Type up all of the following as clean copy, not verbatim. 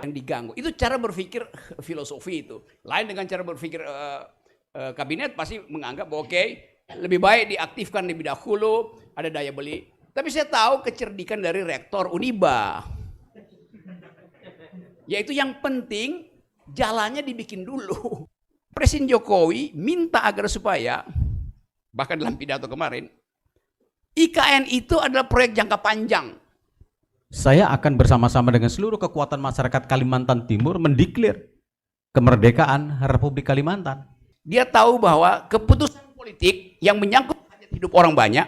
yang diganggu. Itu cara berpikir filosofi itu. Lain dengan cara berpikir kabinet pasti menganggap oke, lebih baik diaktifkan lebih dahulu, ada daya beli. Tapi saya tahu kecerdikan dari rektor Uniba. Yaitu yang penting jalannya dibikin dulu. Presiden Jokowi minta agar supaya, bahkan dalam pidato kemarin, IKN itu adalah proyek jangka panjang. Saya akan bersama-sama dengan seluruh kekuatan masyarakat Kalimantan Timur mendeklar kemerdekaan Republik Kalimantan. Dia tahu bahwa keputusan politik yang menyangkut hidup orang banyak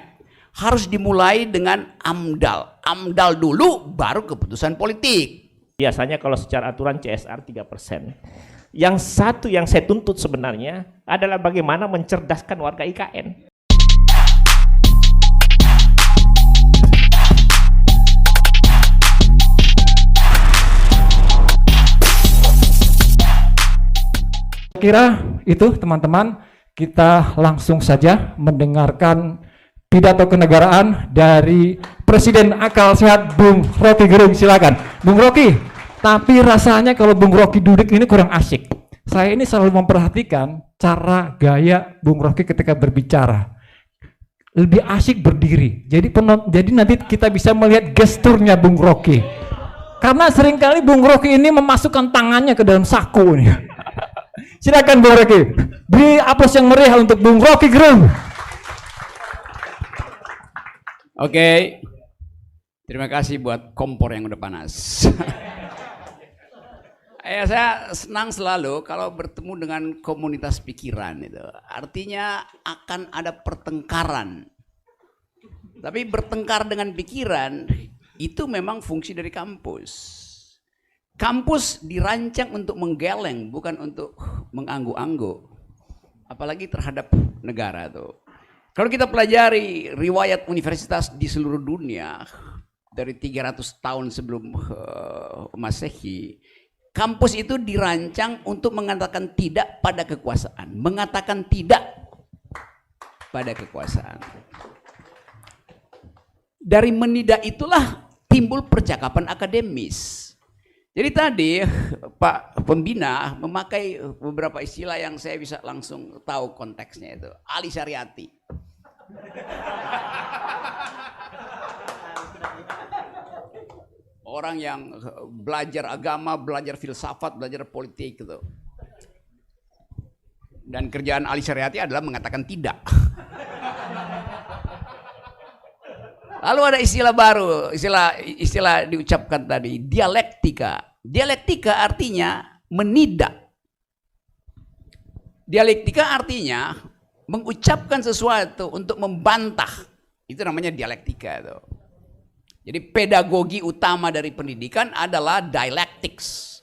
harus dimulai dengan AMDAL. AMDAL dulu baru keputusan politik. Biasanya kalau secara aturan CSR 3%. Yang satu yang saya tuntut sebenarnya adalah bagaimana mencerdaskan warga IKN. Kira itu teman-teman, kita langsung saja mendengarkan pidato kenegaraan dari Presiden Akal Sehat Bung Rocky Gerung. Silakan Bung Rocky. Tapi rasanya kalau Bung Rocky duduk ini kurang asik. Saya ini selalu memperhatikan cara gaya Bung Rocky ketika berbicara. Lebih asik berdiri. Jadi nanti kita bisa melihat gesturnya Bung Rocky. Karena seringkali Bung Rocky ini memasukkan tangannya ke dalam saku nih. Silakan Bung Rocky. Beri aplaus yang meriah untuk Bung Rocky Gerung. Oke. Terima kasih buat kompor yang udah panas. Saya senang selalu kalau bertemu dengan komunitas pikiran itu. Artinya akan ada pertengkaran. Tapi bertengkar dengan pikiran itu memang fungsi dari kampus. Kampus dirancang untuk menggeleng, bukan untuk mengangguk-angguk. Apalagi terhadap negara tuh. Kalau kita pelajari riwayat universitas di seluruh dunia dari 300 tahun sebelum Masehi, kampus itu dirancang untuk mengatakan tidak pada kekuasaan, mengatakan tidak pada kekuasaan. Dari menidak itulah timbul percakapan akademis. Jadi tadi Pak Pembina memakai beberapa istilah yang saya bisa langsung tahu konteksnya itu. Ali Syariati. Orang yang belajar agama, belajar filsafat, belajar politik gitu. Dan kerjaan Ali Syariati adalah mengatakan tidak. Lalu ada istilah baru, istilah diucapkan tadi, dialektika. Dialektika artinya menidak. Dialektika artinya mengucapkan sesuatu untuk membantah. Itu namanya dialektika itu. Jadi pedagogi utama dari pendidikan adalah dialectics.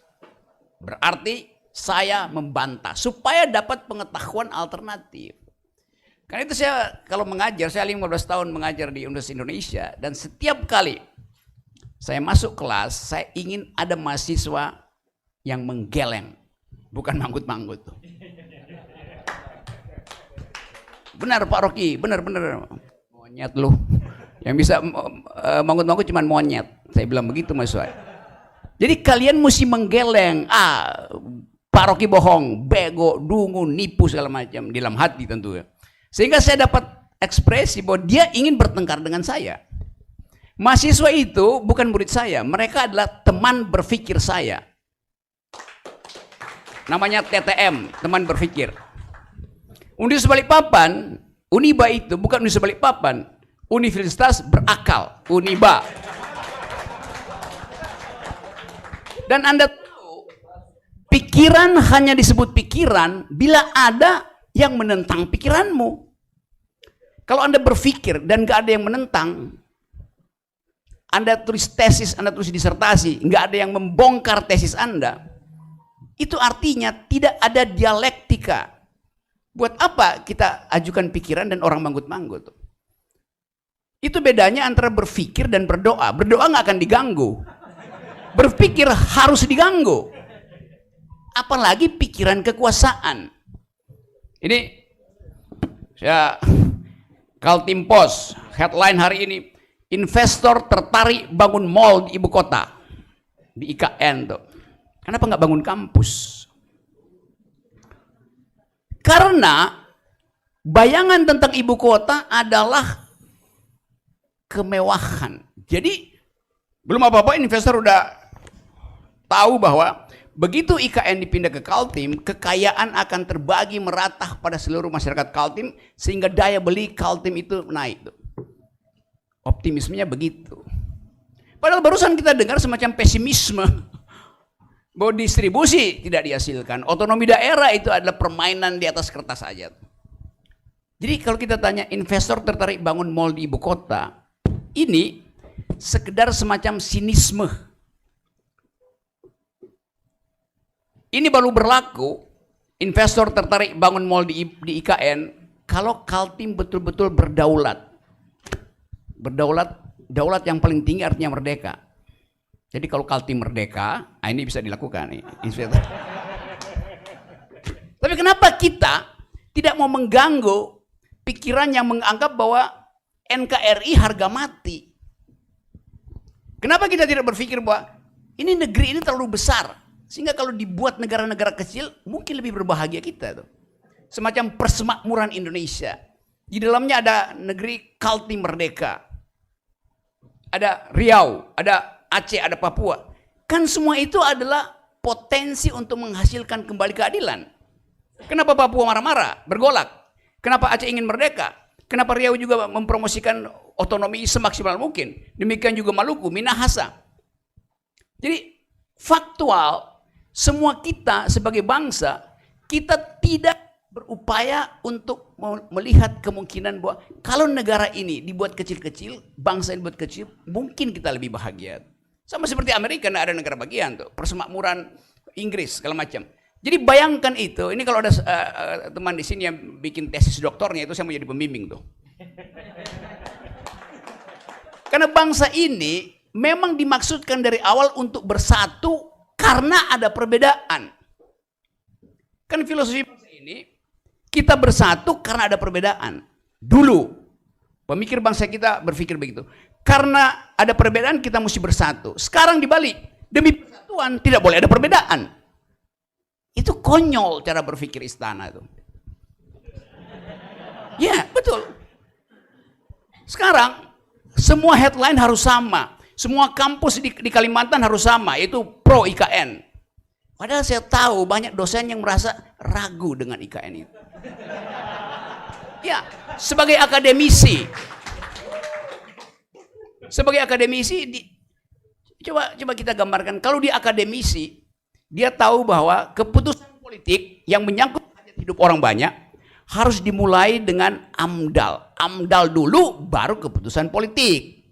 Berarti saya membantah supaya dapat pengetahuan alternatif. Karena itu saya kalau mengajar, saya 15 tahun mengajar di Universitas Indonesia, dan setiap kali saya masuk kelas, saya ingin ada mahasiswa yang menggeleng, bukan manggut-manggut. Benar Pak Rocky, benar. Monyet lu. Yang bisa manggut-manggut cuma monyet. Saya bilang begitu mahasiswa. Jadi kalian mesti menggeleng. Pak Rocky bohong, bego, dungu, nipu segala macam di dalam hati tentu ya. Sehingga saya dapat ekspresi bahwa dia ingin bertengkar dengan saya. Mahasiswa itu bukan murid saya, mereka adalah teman berpikir saya. Namanya TTM, teman berpikir. Universitas Balikpapan, Uniba itu bukan Universitas Balikpapan, Universitas Berakal, Uniba. Dan Anda tahu, pikiran hanya disebut pikiran bila ada yang menentang pikiranmu. Kalau Anda berpikir dan gak ada yang menentang, Anda tulis tesis, Anda tulis disertasi, gak ada yang membongkar tesis Anda, itu artinya tidak ada dialektika. Buat apa kita ajukan pikiran dan orang manggut-manggut? Itu bedanya antara berpikir dan berdoa. Berdoa gak akan diganggu. Berpikir harus diganggu. Apalagi pikiran kekuasaan. Ini saya Kaltimpos, headline hari ini, investor tertarik bangun mall di ibu kota, di IKN tuh. Kenapa nggak bangun kampus? Karena bayangan tentang ibu kota adalah kemewahan. Jadi belum apa-apa investor udah tahu bahwa begitu IKN dipindah ke Kaltim, kekayaan akan terbagi merata pada seluruh masyarakat Kaltim sehingga daya beli Kaltim itu naik. Optimismenya begitu. Padahal barusan kita dengar semacam pesimisme bahwa distribusi tidak dihasilkan. Otonomi daerah itu adalah permainan di atas kertas saja. Jadi kalau kita tanya investor tertarik bangun mall di ibu kota, ini sekedar semacam sinisme. Ini baru berlaku, investor tertarik bangun mall di IKN, kalau Kaltim betul-betul berdaulat. Daulat yang paling tinggi artinya merdeka. Jadi kalau Kaltim merdeka, ini bisa dilakukan. Tapi kenapa kita tidak mau mengganggu pikiran yang menganggap bahwa NKRI harga mati? Kenapa kita tidak berpikir bahwa ini negeri ini terlalu besar, sehingga kalau dibuat negara-negara kecil mungkin lebih berbahagia kita tuh. Semacam persemakmuran Indonesia. Di dalamnya ada negeri Kaltim merdeka. Ada Riau, ada Aceh, ada Papua. Kan semua itu adalah potensi untuk menghasilkan kembali keadilan. Kenapa Papua marah-marah, bergolak? Kenapa Aceh ingin merdeka? Kenapa Riau juga mempromosikan otonomi semaksimal mungkin? Demikian juga Maluku, Minahasa. Jadi faktual, semua kita sebagai bangsa, kita tidak berupaya untuk melihat kemungkinan bahwa kalau negara ini dibuat kecil-kecil, bangsa ini dibuat kecil, mungkin kita lebih bahagia. Sama seperti Amerika, tidak ada negara bagian tuh, persemakmuran Inggris segala macam. Jadi bayangkan itu, ini kalau ada teman di sini yang bikin tesis doktornya itu saya mau jadi pembimbing tuh. Karena bangsa ini memang dimaksudkan dari awal untuk bersatu karena ada perbedaan. Kan filosofi bangsa ini kita bersatu karena ada perbedaan. Dulu pemikir bangsa kita berpikir begitu. Karena ada perbedaan kita mesti bersatu. Sekarang dibalik, demi persatuan tidak boleh ada perbedaan. Itu konyol cara berpikir istana itu. Ya, betul. Sekarang semua headline harus sama. Semua kampus di Kalimantan harus sama, yaitu pro IKN. Padahal saya tahu banyak dosen yang merasa ragu dengan IKN itu. Ya, sebagai akademisi, coba kita gambarkan, kalau dia akademisi, dia tahu bahwa keputusan politik yang menyangkut hidup orang banyak harus dimulai dengan AMDAL. AMDAL dulu, baru keputusan politik.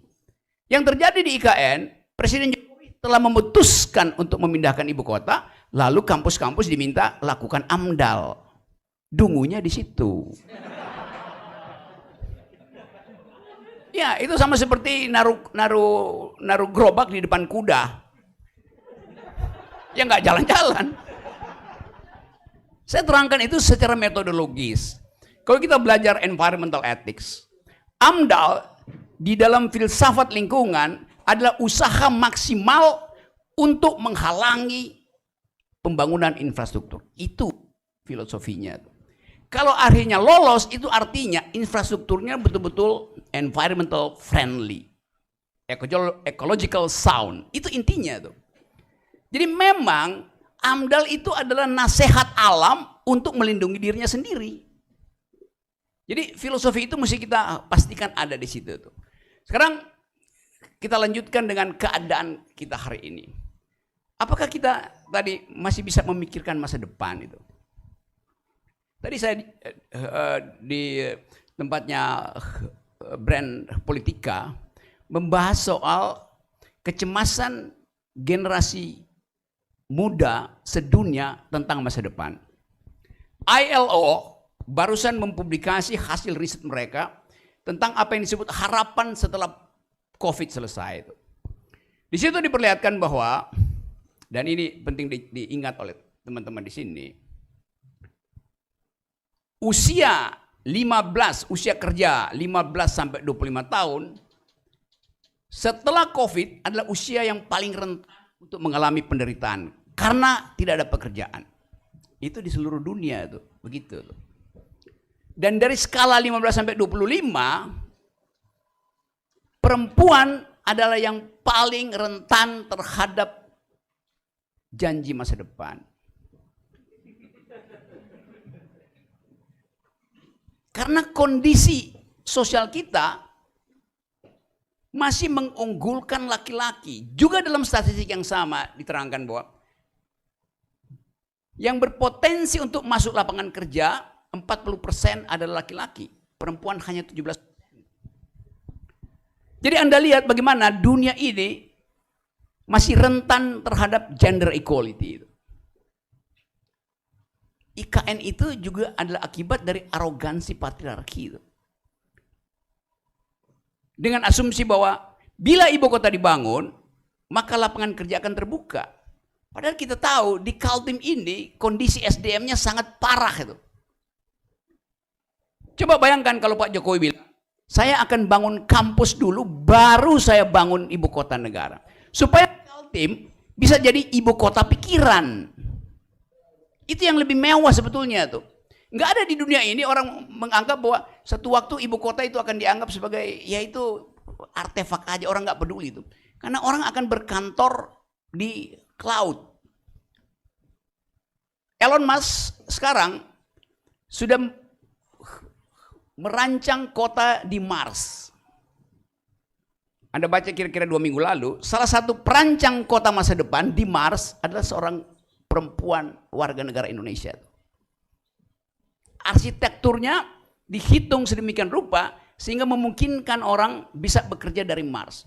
Yang terjadi di IKN, Presiden Jokowi telah memutuskan untuk memindahkan ibu kota, lalu kampus-kampus diminta lakukan AMDAL. Dungunya di situ. Ya, itu sama seperti naruh gerobak di depan kuda. Ya nggak jalan-jalan. Saya terangkan itu secara metodologis. Kalau kita belajar environmental ethics, AMDAL di dalam filsafat lingkungan adalah usaha maksimal untuk menghalangi pembangunan infrastruktur. Itu filosofinya. Kalau akhirnya lolos, itu artinya infrastrukturnya betul-betul environmental friendly, ecological sound. Itu intinya tuh. Jadi memang AMDAL itu adalah nasihat alam untuk melindungi dirinya sendiri. Jadi filosofi itu mesti kita pastikan ada di situ tuh. Sekarang kita lanjutkan dengan keadaan kita hari ini. Apakah kita tadi masih bisa memikirkan masa depan itu? Tadi saya di tempatnya Brand Politika membahas soal kecemasan generasi muda sedunia tentang masa depan. ILO barusan mempublikasi hasil riset mereka tentang apa yang disebut harapan setelah COVID selesai. Di situ diperlihatkan bahwa, dan ini penting diingat oleh teman-teman di sini, usia kerja 15 sampai 25 tahun setelah COVID adalah usia yang paling rentan untuk mengalami penderitaan karena tidak ada pekerjaan. Itu di seluruh dunia itu, begitu. Dan dari skala 15 sampai 25, perempuan adalah yang paling rentan terhadap janji masa depan. Karena kondisi sosial kita masih mengunggulkan laki-laki. Juga dalam statistik yang sama diterangkan bahwa yang berpotensi untuk masuk lapangan kerja 40% adalah laki-laki. Perempuan hanya 17%. Jadi Anda lihat bagaimana dunia ini masih rentan terhadap gender equality. IKN itu juga adalah akibat dari arogansi patriarki itu. Dengan asumsi bahwa bila ibu kota dibangun, maka lapangan kerja akan terbuka. Padahal kita tahu di Kaltim ini kondisi SDM-nya sangat parah itu. Coba bayangkan kalau Pak Jokowi bilang, saya akan bangun kampus dulu, baru saya bangun ibu kota negara. Supaya Kaltim bisa jadi ibu kota pikiran. Itu yang lebih mewah sebetulnya tuh. Nggak ada di dunia ini orang menganggap bahwa satu waktu ibu kota itu akan dianggap sebagai, ya itu artefak aja, orang nggak peduli itu. Karena orang akan berkantor di cloud. Elon Musk sekarang sudah merancang kota di Mars. Anda baca kira-kira 2 minggu lalu, salah satu perancang kota masa depan di Mars adalah seorang perempuan warga negara Indonesia. Arsitekturnya dihitung sedemikian rupa sehingga memungkinkan orang bisa bekerja dari Mars.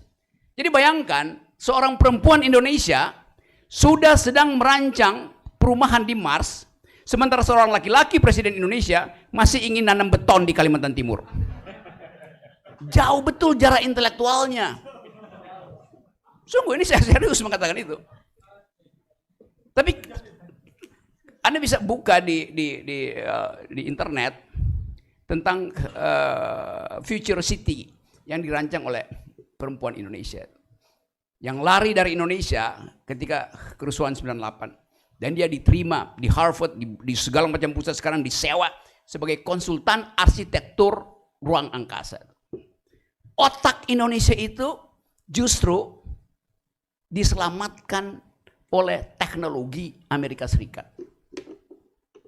Jadi bayangkan seorang perempuan Indonesia sudah sedang merancang perumahan di Mars, sementara seorang laki-laki presiden Indonesia masih ingin nanam beton di Kalimantan Timur. Jauh betul jarak intelektualnya. Sungguh ini saya serius mengatakan itu. Tapi Anda bisa buka di internet tentang Future City yang dirancang oleh perempuan Indonesia. Yang lari dari Indonesia ketika kerusuhan 98. Dan dia diterima di Harvard, di segala macam pusat, sekarang disewa sebagai konsultan arsitektur ruang angkasa. Otak Indonesia itu justru diselamatkan oleh teknologi Amerika Serikat.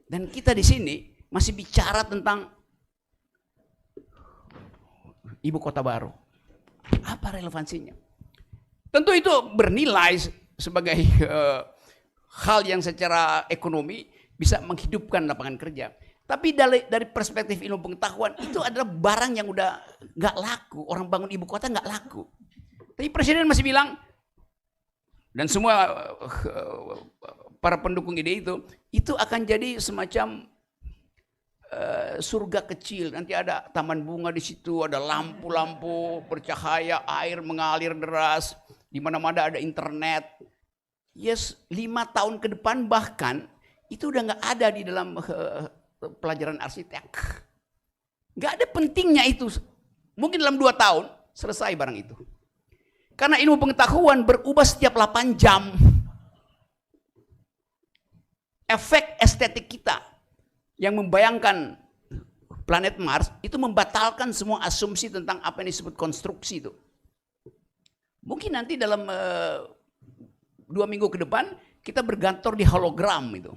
Dan kita di sini masih bicara tentang ibu kota baru. Apa relevansinya? Tentu itu bernilai sebagai hal yang secara ekonomi bisa menghidupkan lapangan kerja. Tapi dari perspektif ilmu pengetahuan itu adalah barang yang udah nggak laku. Orang bangun ibu kota nggak laku. Tapi presiden masih bilang, dan semua para pendukung ide itu akan jadi semacam surga kecil. Nanti ada taman bunga di situ, ada lampu-lampu bercahaya, air mengalir deras, di mana-mana ada internet. Yes, 5 tahun ke depan bahkan itu udah nggak ada di dalam pelajaran arsitek. Nggak ada pentingnya itu. Mungkin dalam 2 tahun selesai barang itu. Karena ilmu pengetahuan berubah setiap 8 jam. Efek estetik kita yang membayangkan planet Mars itu membatalkan semua asumsi tentang apa yang disebut konstruksi itu. Mungkin nanti dalam 2 minggu ke depan kita bergantor di hologram itu.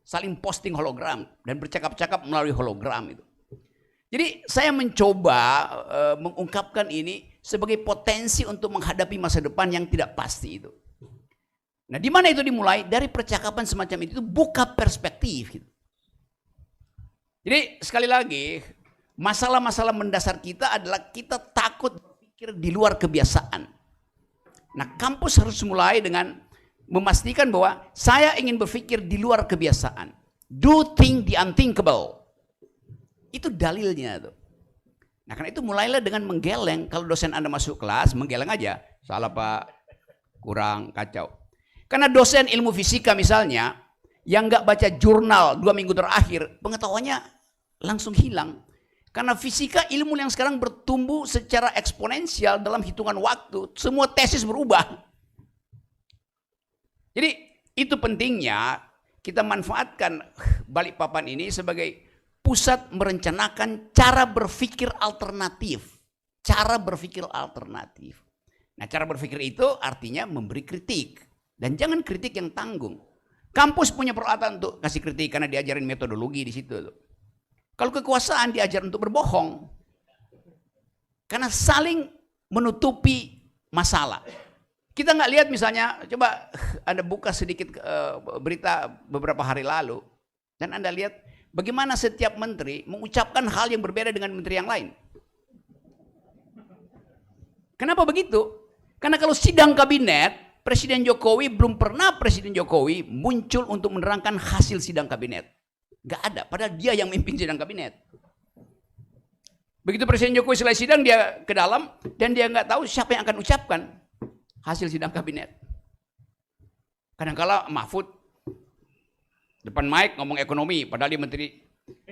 Saling posting hologram dan bercakap-cakap melalui hologram itu. Jadi saya mencoba mengungkapkan ini sebagai potensi untuk menghadapi masa depan yang tidak pasti itu. Nah, di mana itu dimulai? Dari percakapan semacam itu buka perspektif gitu. Jadi sekali lagi, masalah-masalah mendasar kita adalah kita takut berpikir di luar kebiasaan. Nah, kampus harus mulai dengan memastikan bahwa saya ingin berpikir di luar kebiasaan. Do think the unthinkable. Itu dalilnya tuh. Nah, karena itu mulailah dengan menggeleng. Kalau dosen Anda masuk kelas, menggeleng aja. Salah Pak, kurang, kacau. Karena dosen ilmu fisika misalnya, yang nggak baca jurnal 2 minggu terakhir, pengetahuannya langsung hilang. Karena fisika ilmu yang sekarang bertumbuh secara eksponensial dalam hitungan waktu. Semua tesis berubah. Jadi Itu pentingnya kita manfaatkan Balikpapan ini sebagai pusat merencanakan cara berpikir alternatif. Cara berpikir alternatif. Nah, cara berpikir itu artinya memberi kritik. Dan jangan kritik yang tanggung. Kampus punya peralatan untuk kasih kritik karena diajarin metodologi di situ. Kalau kekuasaan diajar untuk berbohong. Karena saling menutupi masalah. Kita nggak lihat misalnya, coba Anda buka sedikit berita beberapa hari lalu, dan Anda lihat bagaimana setiap menteri mengucapkan hal yang berbeda dengan menteri yang lain. Kenapa begitu? Karena kalau sidang kabinet, Presiden Jokowi belum pernah Presiden Jokowi muncul untuk menerangkan hasil sidang kabinet. Nggak ada, padahal dia yang memimpin sidang kabinet. Begitu Presiden Jokowi selesai sidang, dia ke dalam, dan dia nggak tahu siapa yang akan ucapkan hasil sidang kabinet. Kadang-kala Mahfud depan mic ngomong ekonomi, padahal dia Menteri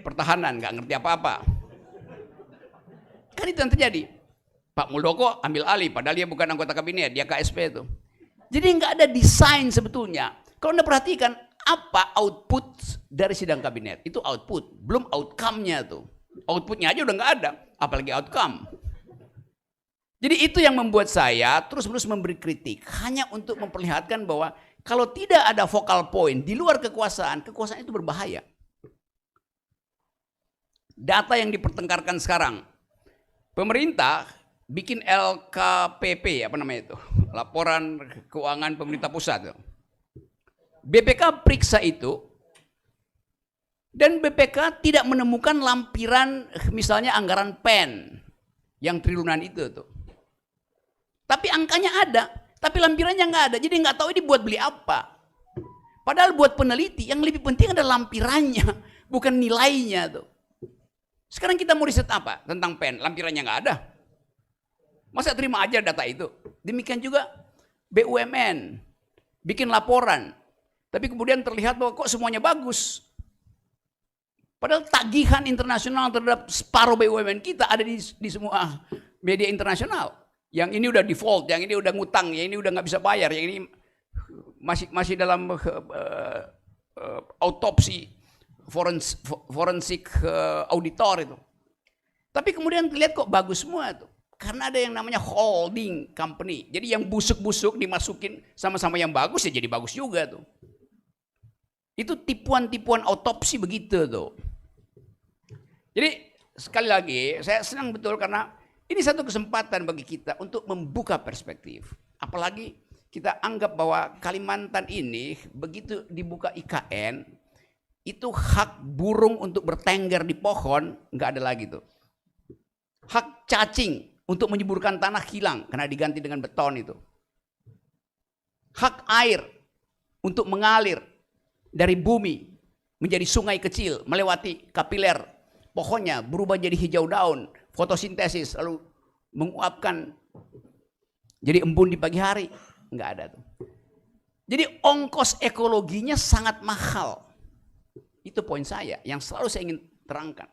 Pertahanan, nggak ngerti apa-apa. Kan itu yang terjadi. Pak Muldoko ambil alih, padahal dia bukan anggota kabinet, dia KSP itu. Jadi nggak ada desain sebetulnya. Kalau Anda perhatikan, apa output dari sidang kabinet? Itu output, belum outcome-nya tuh. Outputnya aja udah nggak ada, apalagi outcome. Jadi itu yang membuat saya terus-menerus memberi kritik. Hanya untuk memperlihatkan bahwa kalau tidak ada focal point di luar kekuasaan, kekuasaan itu berbahaya. Data yang dipertengkarkan sekarang. Pemerintah bikin LKPP, apa namanya itu? Laporan Keuangan Pemerintah Pusat. BPK periksa itu. Dan BPK tidak menemukan lampiran misalnya anggaran PEN. Yang triliunan itu tuh. Tapi angkanya ada, tapi lampirannya nggak ada. Jadi nggak tahu ini buat beli apa. Padahal buat peneliti yang lebih penting adalah lampirannya, bukan nilainya tuh. Sekarang kita mau riset apa tentang PEN? Lampirannya nggak ada. Masa terima aja data itu? Demikian juga BUMN bikin laporan, tapi kemudian terlihat bahwa kok semuanya bagus. Padahal tagihan internasional terhadap separuh BUMN kita ada di semua media internasional. Yang ini udah default, yang ini udah ngutang, yang ini udah nggak bisa bayar, yang ini masih dalam autopsi forensik auditor itu. Tapi kemudian terlihat kok bagus semua tuh. Karena ada yang namanya holding company. Jadi yang busuk-busuk dimasukin sama-sama yang bagus ya jadi bagus juga tuh. Itu tipuan-tipuan autopsi begitu tuh. Jadi sekali lagi saya senang betul karena ini satu kesempatan bagi kita untuk membuka perspektif. Apalagi kita anggap bahwa Kalimantan ini begitu dibuka IKN, itu hak burung untuk bertengger di pohon nggak ada lagi tuh. Hak cacing untuk menyuburkan tanah hilang karena diganti dengan beton itu. Hak air untuk mengalir dari bumi menjadi sungai kecil melewati kapiler pohonnya berubah jadi hijau daun, fotosintesis lalu menguapkan jadi embun di pagi hari, nggak ada tuh. Jadi ongkos ekologinya sangat mahal. Itu poin saya yang selalu saya ingin terangkan.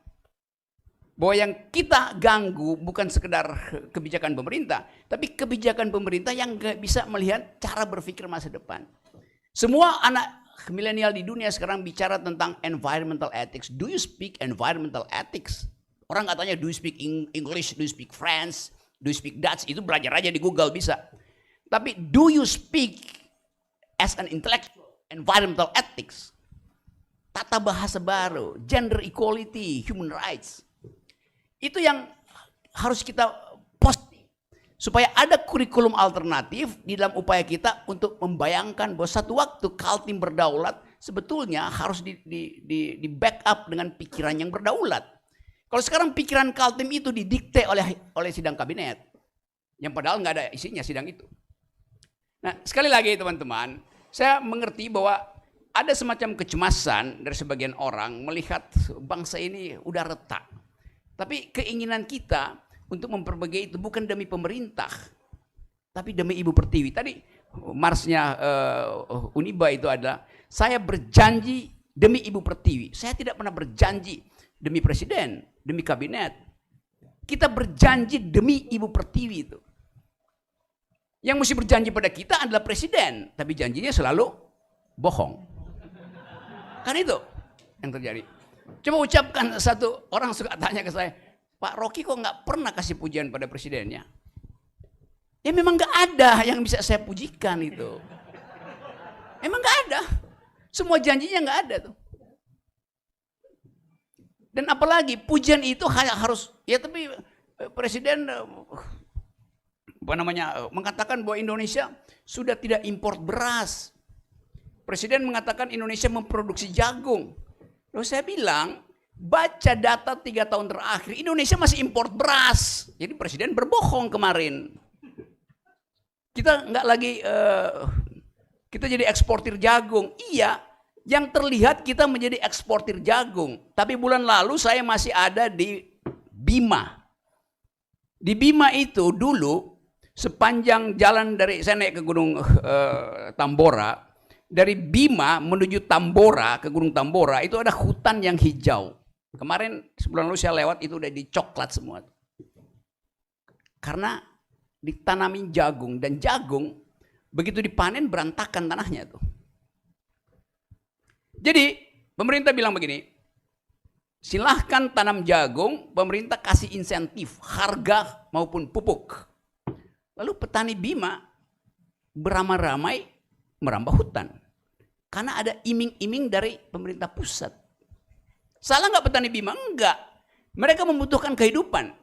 Bahwa yang kita ganggu bukan sekedar kebijakan pemerintah, tapi kebijakan pemerintah yang nggak bisa melihat cara berpikir masa depan. Semua anak milenial di dunia sekarang bicara tentang environmental ethics. Do you speak environmental ethics? Orang katanya do you speak English, do you speak French, do you speak Dutch, itu belajar aja di Google bisa. Tapi do you speak as an intellectual environmental ethics? Tata bahasa baru, gender equality, human rights. Itu yang harus kita posting. Supaya ada kurikulum alternatif di dalam upaya kita untuk membayangkan bahwa satu waktu Kaltim berdaulat sebetulnya harus di backup dengan pikiran yang berdaulat. Kalau sekarang pikiran Kaltim itu didikte oleh sidang kabinet, yang padahal nggak ada isinya sidang itu. Nah, sekali lagi teman-teman, saya mengerti bahwa ada semacam kecemasan dari sebagian orang melihat bangsa ini udah retak. Tapi keinginan kita untuk memperbaiki itu bukan demi pemerintah, tapi demi Ibu Pertiwi. Tadi marsnya Uniba itu adalah saya berjanji demi Ibu Pertiwi. Saya tidak pernah berjanji demi presiden, demi kabinet. Kita berjanji demi Ibu Pertiwi itu. Yang mesti berjanji pada kita adalah presiden, tapi janjinya selalu bohong. Kan itu yang terjadi. Coba ucapkan, satu orang suka tanya ke saya, Pak Rocky kok nggak pernah kasih pujian pada presidennya? Ya memang nggak ada yang bisa saya pujikan itu. Memang nggak ada. Semua janjinya nggak ada tuh. Dan apalagi pujian itu harus, ya tapi presiden mengatakan bahwa Indonesia sudah tidak import beras. Presiden mengatakan Indonesia memproduksi jagung. Lalu saya bilang, baca data 3 tahun terakhir, Indonesia masih import beras. Jadi presiden berbohong kemarin. Kita nggak lagi, kita jadi eksportir jagung. Iya, yang terlihat kita menjadi eksportir jagung. Tapi bulan lalu saya masih ada di Bima. Di Bima itu dulu, sepanjang jalan dari, saya naik ke Gunung Tambora, dari Bima menuju Tambora, ke Gunung Tambora, itu ada hutan yang hijau. Kemarin sebulan lalu saya lewat, itu udah dicoklat semua. Karena ditanamin jagung, dan jagung begitu dipanen berantakan tanahnya tuh. Jadi pemerintah bilang begini, silahkan tanam jagung, pemerintah kasih insentif harga maupun pupuk. Lalu petani Bima beramai-ramai merambah hutan. Karena ada iming-iming dari pemerintah pusat. Salah nggak petani Bima? Enggak. Mereka membutuhkan kehidupan.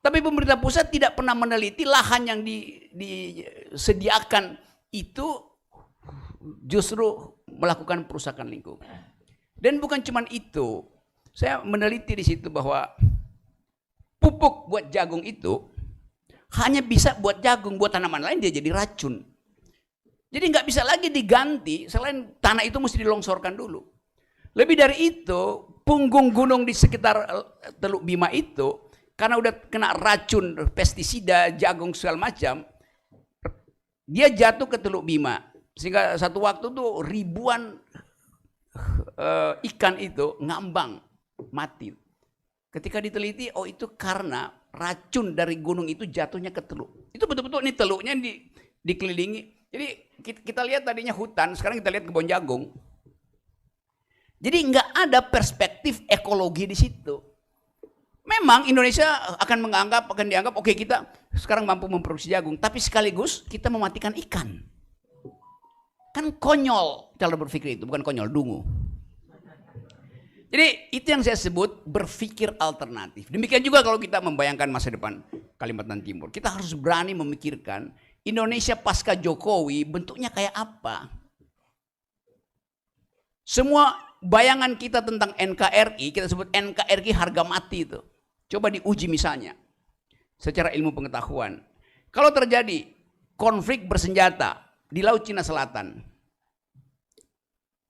Tapi pemerintah pusat tidak pernah meneliti lahan yang disediakan itu justru melakukan perusakan lingkungan. Dan bukan cuma itu. Saya meneliti di situ bahwa pupuk buat jagung itu hanya bisa buat jagung, buat tanaman lain dia jadi racun. Jadi nggak bisa lagi diganti, selain tanah itu mesti dilongsorkan dulu. Lebih dari itu, punggung gunung di sekitar Teluk Bima itu, karena udah kena racun, pestisida, jagung segala macam, dia jatuh ke Teluk Bima. Sehingga satu waktu tuh ribuan ikan itu ngambang, mati. Ketika diteliti, oh itu karena racun dari gunung itu jatuhnya ke teluk. Itu betul-betul ini teluknya dikelilingi. Jadi kita lihat tadinya hutan, sekarang kita lihat kebun jagung. Jadi nggak ada perspektif ekologi di situ. Memang Indonesia akan dianggap oke, kita sekarang mampu memproduksi jagung, tapi sekaligus kita mematikan ikan. Kan konyol cara berpikir itu, bukan konyol, dungu. Jadi itu yang saya sebut berpikir alternatif. Demikian juga kalau kita membayangkan masa depan Kalimantan Timur. Kita harus berani memikirkan Indonesia pasca Jokowi bentuknya kayak apa. Semua bayangan kita tentang NKRI, kita sebut NKRI harga mati itu. Coba diuji misalnya secara ilmu pengetahuan. Kalau terjadi konflik bersenjata di Laut Cina Selatan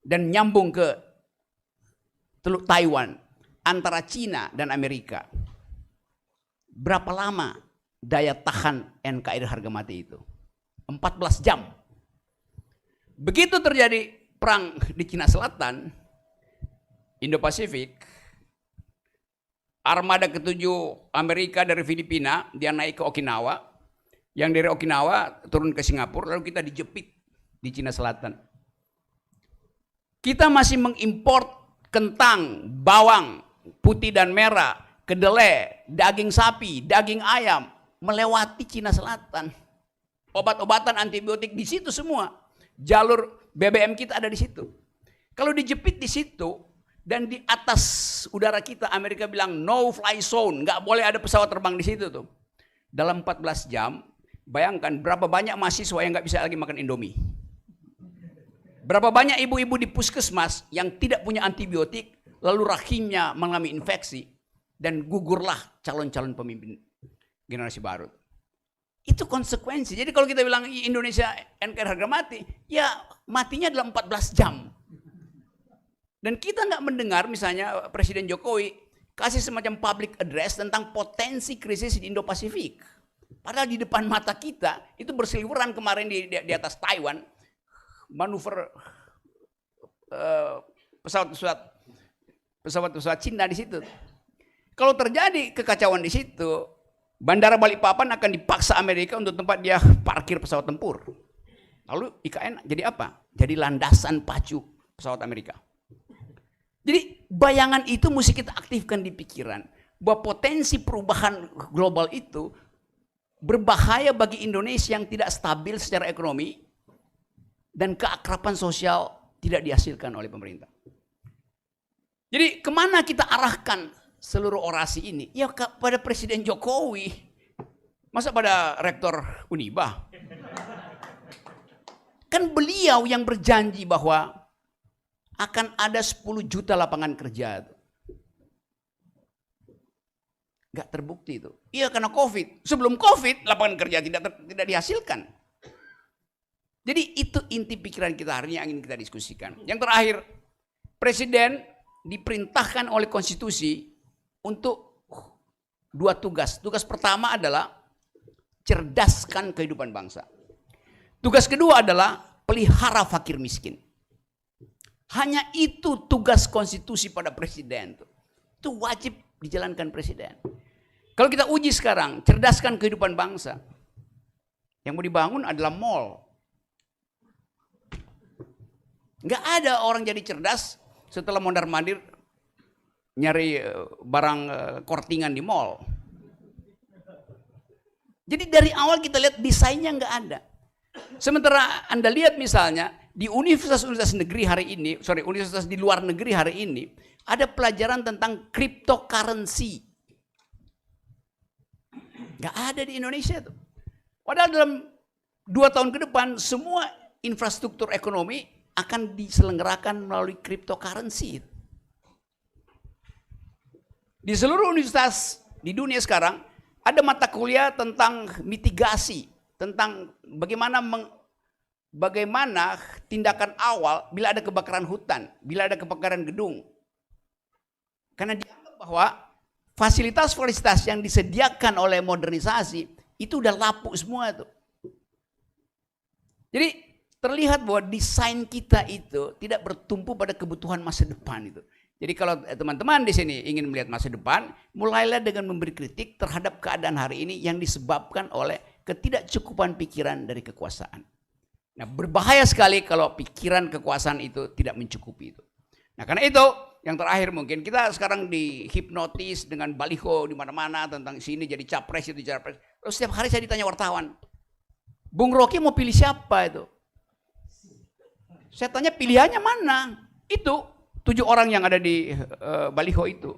dan nyambung ke Teluk Taiwan antara Cina dan Amerika, berapa lama daya tahan NKRI harga mati itu? 14 jam. Begitu terjadi perang di Cina Selatan, Indo-Pasifik, armada ke-7 Amerika dari Filipina, dia naik ke Okinawa, yang dari Okinawa turun ke Singapura, lalu kita dijepit di Cina Selatan. Kita masih mengimpor kentang, bawang, putih dan merah, kedelai, daging sapi, daging ayam, melewati Cina Selatan. Obat-obatan antibiotik di situ semua. Jalur BBM kita ada di situ. Kalau dijepit di situ dan di atas udara kita Amerika bilang no fly zone, nggak boleh ada pesawat terbang di situ tuh. Dalam 14 jam, bayangkan berapa banyak mahasiswa yang nggak bisa lagi makan Indomie. Berapa banyak ibu-ibu di puskesmas yang tidak punya antibiotik, lalu rahimnya mengalami infeksi, dan gugurlah calon-calon pemimpin generasi baru. Itu konsekuensi. Jadi kalau kita bilang Indonesia NKRI harga mati, ya matinya dalam 14 jam. Dan kita nggak mendengar misalnya Presiden Jokowi kasih semacam public address tentang potensi krisis di Indo-Pasifik. Padahal di depan mata kita itu berseliweran kemarin di atas Taiwan, manuver pesawat Cina di situ. Kalau terjadi kekacauan di situ, Bandara Balikpapan akan dipaksa Amerika untuk tempat dia parkir pesawat tempur. Lalu IKN jadi apa? Jadi landasan pacu pesawat Amerika. Jadi bayangan itu mesti kita aktifkan di pikiran. Bahwa potensi perubahan global itu berbahaya bagi Indonesia yang tidak stabil secara ekonomi dan keakraban sosial tidak dihasilkan oleh pemerintah. Jadi kemana kita arahkan seluruh orasi ini? Ya pada Presiden Jokowi. Masa pada Rektor Uniba? Kan beliau yang berjanji bahwa akan ada 10 juta lapangan kerja. Gak terbukti itu. Iya karena COVID. Sebelum COVID lapangan kerja tidak dihasilkan. Jadi itu inti pikiran kita hari ini yang ingin kita diskusikan. Yang terakhir, Presiden diperintahkan oleh konstitusi untuk 2 tugas. Tugas pertama adalah cerdaskan kehidupan bangsa. Tugas kedua adalah pelihara fakir miskin. Hanya itu tugas konstitusi pada presiden. Itu wajib dijalankan presiden. Kalau kita uji sekarang, cerdaskan kehidupan bangsa. Yang mau dibangun adalah mall. Nggak ada orang jadi cerdas setelah mondar-mandir nyari barang kortingan di mall. Jadi dari awal kita lihat desainnya nggak ada. Sementara Anda lihat misalnya di universitas-universitas negeri hari ini, universitas di luar negeri hari ini, ada pelajaran tentang cryptocurrency. Nggak ada di Indonesia tuh. Padahal dalam 2 tahun ke depan semua infrastruktur ekonomi akan diselenggarakan melalui cryptocurrency. Di seluruh universitas di dunia sekarang ada mata kuliah tentang mitigasi, tentang bagaimana tindakan awal bila ada kebakaran hutan, bila ada kebakaran gedung. Karena dianggap bahwa fasilitas-fasilitas yang disediakan oleh modernisasi itu udah lapuk semua itu. Jadi terlihat bahwa desain kita itu tidak bertumpu pada kebutuhan masa depan itu. Jadi kalau teman-teman di sini ingin melihat masa depan, mulailah dengan memberi kritik terhadap keadaan hari ini yang disebabkan oleh ketidakcukupan pikiran dari kekuasaan. Nah, berbahaya sekali kalau pikiran kekuasaan itu tidak mencukupi itu. Nah, karena itu yang terakhir mungkin kita sekarang dihipnotis dengan baliho di mana-mana tentang sini jadi capres itu capres. Terus setiap hari saya ditanya wartawan, Bung Rocky mau pilih siapa itu? Saya tanya pilihannya mana? Itu 7 orang yang ada di baliho itu.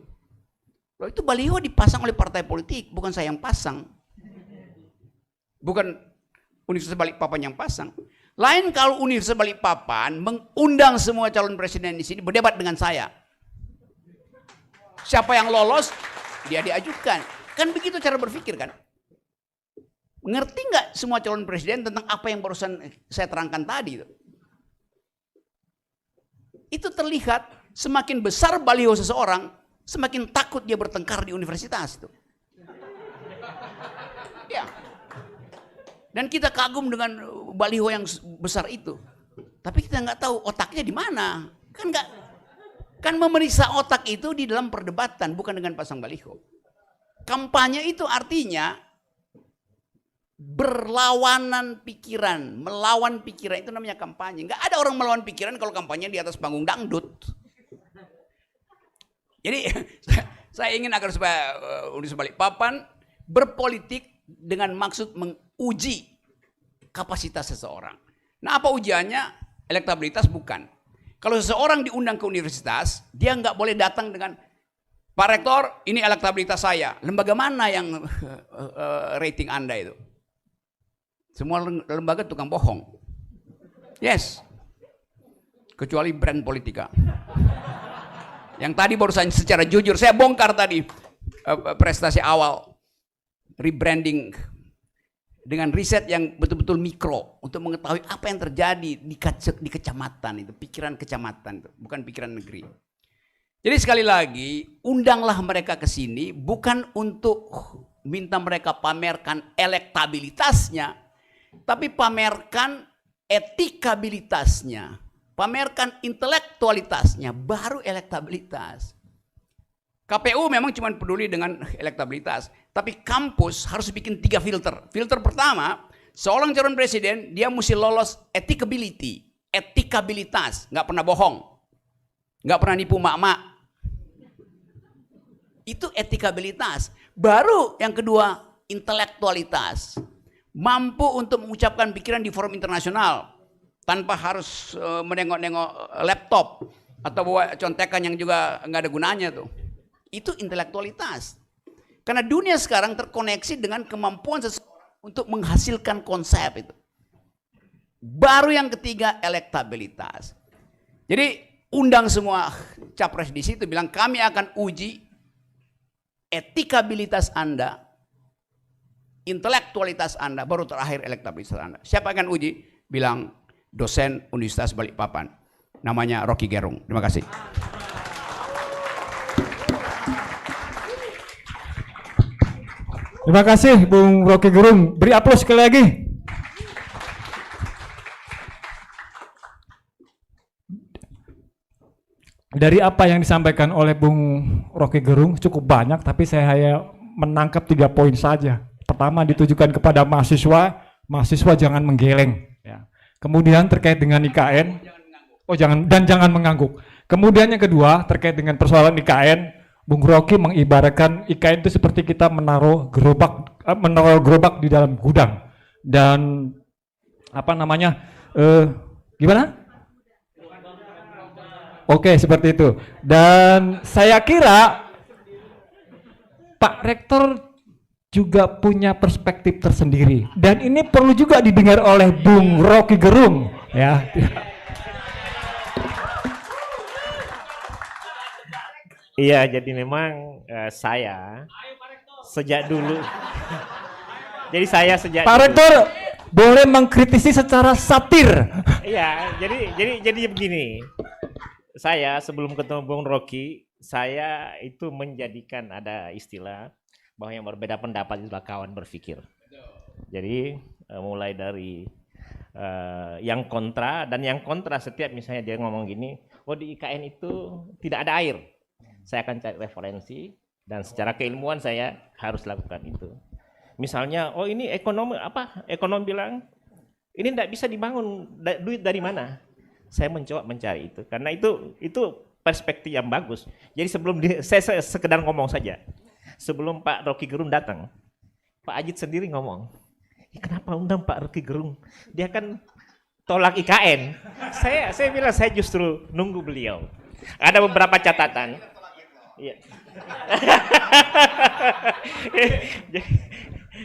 Loh, itu baliho dipasang oleh partai politik, bukan saya yang pasang. Bukan Universitas Balikpapan yang pasang. Lain kalau Universitas Balikpapan mengundang semua calon presiden di sini berdebat dengan saya. Siapa yang lolos, dia diajukan. Kan begitu cara berpikir kan? Ngerti nggak semua calon presiden tentang apa yang barusan saya terangkan tadi itu? Itu terlihat semakin besar baliho seseorang, semakin takut dia bertengkar di universitas itu. Ya. Dan kita kagum dengan baliho yang besar itu. Tapi kita nggak tahu otaknya di mana. Kan memeriksa otak itu di dalam perdebatan, bukan dengan pasang baliho. Kampanye itu artinya berlawanan pikiran, melawan pikiran, itu namanya kampanye. Nggak ada orang melawan pikiran kalau kampanye di atas panggung dangdut. Jadi saya ingin agar supaya Universitas Balikpapan berpolitik dengan maksud menguji kapasitas seseorang. Nah, apa ujiannya? Elektabilitas bukan. Kalau seseorang diundang ke universitas, dia nggak boleh datang dengan Pak Rektor, ini elektabilitas saya. Lembaga mana yang rating Anda itu? Semua lembaga tukang bohong. Yes. Kecuali brand politika. Yang tadi barusan secara jujur, saya bongkar tadi prestasi awal. Rebranding dengan riset yang betul-betul mikro untuk mengetahui apa yang terjadi di kecamatan itu, pikiran kecamatan itu, bukan pikiran negeri. Jadi sekali lagi, undanglah mereka ke sini bukan untuk minta mereka pamerkan elektabilitasnya, tapi pamerkan etikabilitasnya, pamerkan intelektualitasnya, baru elektabilitas. KPU memang cuma peduli dengan elektabilitas, tapi kampus harus bikin 3 filter. Filter pertama, Seorang calon presiden, dia mesti lolos etikabilitas, nggak pernah bohong, nggak pernah nipu mak-mak. Itu etikabilitas. Baru yang kedua, intelektualitas. Mampu untuk mengucapkan pikiran di forum internasional tanpa harus menengok-nengok laptop atau bawa contekan yang juga nggak ada gunanya tuh. Itu intelektualitas. Karena dunia sekarang terkoneksi dengan kemampuan seseorang untuk menghasilkan konsep itu. Baru yang ketiga, elektabilitas. Jadi undang semua capres di situ, bilang kami akan uji etikabilitas Anda, intelektualitas Anda, baru terakhir elektabilitas Anda. Siapa akan uji? Bilang dosen Universitas Balikpapan. Namanya Rocky Gerung. Terima kasih. Terima kasih Bung Rocky Gerung. Beri aplaus sekali lagi. Dari apa yang disampaikan oleh Bung Rocky Gerung cukup banyak, tapi saya hanya menangkap 3 poin saja. Pertama, ditujukan kepada mahasiswa jangan menggeleng. Ya. Kemudian terkait dengan IKN, jangan mengangguk. Kemudian yang kedua terkait dengan persoalan IKN, Bung Rocky mengibaratkan IKN itu seperti kita menaruh gerobak di dalam gudang, dan gimana? Oke, seperti itu. Dan saya kira Pak Rektor juga punya perspektif tersendiri, dan ini perlu juga didengar oleh Bung Rocky Gerung, ya. Iya, jadi memang saya sejak dulu. Jadi saya sejak Pak Rektor boleh mengkritisi secara satir. Iya, jadi begini. Saya sebelum ketemu Bung Rocky, saya itu menjadikan ada istilah bahwa yang berbeda pendapat itulah kawan berpikir. Jadi mulai dari yang kontra, dan yang kontra setiap misalnya dia ngomong gini, oh di IKN itu tidak ada air. Saya akan cari referensi dan secara keilmuan saya harus lakukan itu. Misalnya, oh ini ekonom bilang ini tidak bisa dibangun, duit dari mana? Saya mencoba mencari itu, karena itu perspektif yang bagus. Jadi saya sekedar ngomong saja. Sebelum Pak Rocky Gerung datang, Pak Ajit sendiri ngomong, kenapa undang Pak Rocky Gerung? Dia kan tolak IKN. Saya bilang saya justru nunggu beliau. Ada beberapa catatan. Iya.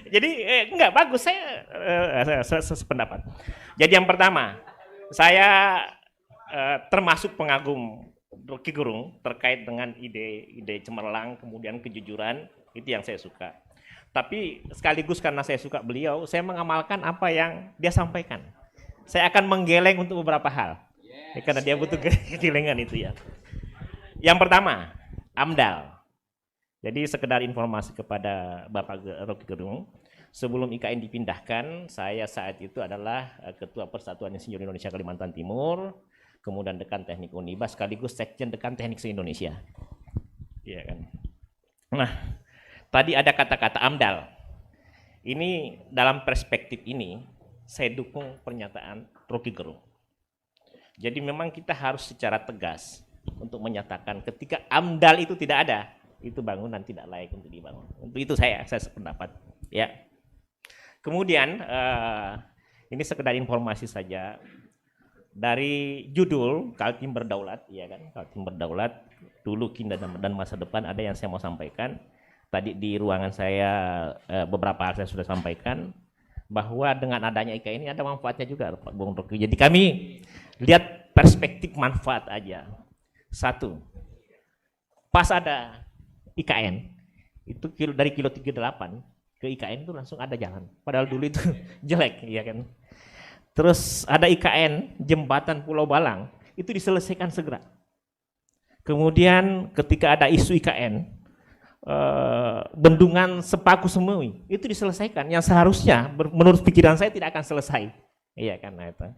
Jadi enggak bagus, saya sependapat. Jadi yang pertama, saya termasuk pengagum Rocky Gerung terkait dengan ide cemerlang, kemudian kejujuran, itu yang saya suka. Tapi sekaligus karena saya suka beliau, saya mengamalkan apa yang dia sampaikan. Saya akan menggeleng untuk beberapa hal, karena dia butuh kegelengan itu ya. Yang pertama, AMDAL. Jadi sekedar informasi kepada Bapak Rocky Gerung, sebelum IKN dipindahkan, saya saat itu adalah Ketua Persatuan Insinyur Indonesia Kalimantan Timur, kemudian Dekan Teknik Uniba, sekaligus Sekjen Dekan Teknik se-Indonesia. Iya kan. Nah, tadi ada kata-kata AMDAL. Ini dalam perspektif ini, saya dukung pernyataan Rocky Gerung. Jadi memang kita harus secara tegas untuk menyatakan ketika AMDAL itu tidak ada, itu bangunan tidak layak untuk dibangun. Untuk itu saya sependapat. Ya. Kemudian ini sekedar informasi saja. Dari judul Kaltim Berdaulat, ya kan, Kaltim Berdaulat, dulu, kini dan masa depan, ada yang saya mau sampaikan. Tadi di ruangan saya beberapa hal saya sudah sampaikan, bahwa dengan adanya IKN ini ada manfaatnya juga, Pak Bung Rocky. Jadi kami lihat perspektif manfaat aja. Satu, pas ada IKN, itu dari kilo 38 ke IKN itu langsung ada jalan. Padahal dulu itu jelek, ya kan. Terus ada IKN, jembatan Pulau Balang, itu diselesaikan segera. Kemudian ketika ada isu IKN, bendungan Sepaku Semewi, itu diselesaikan. Yang seharusnya menurut pikiran saya tidak akan selesai. Iya kan, itu.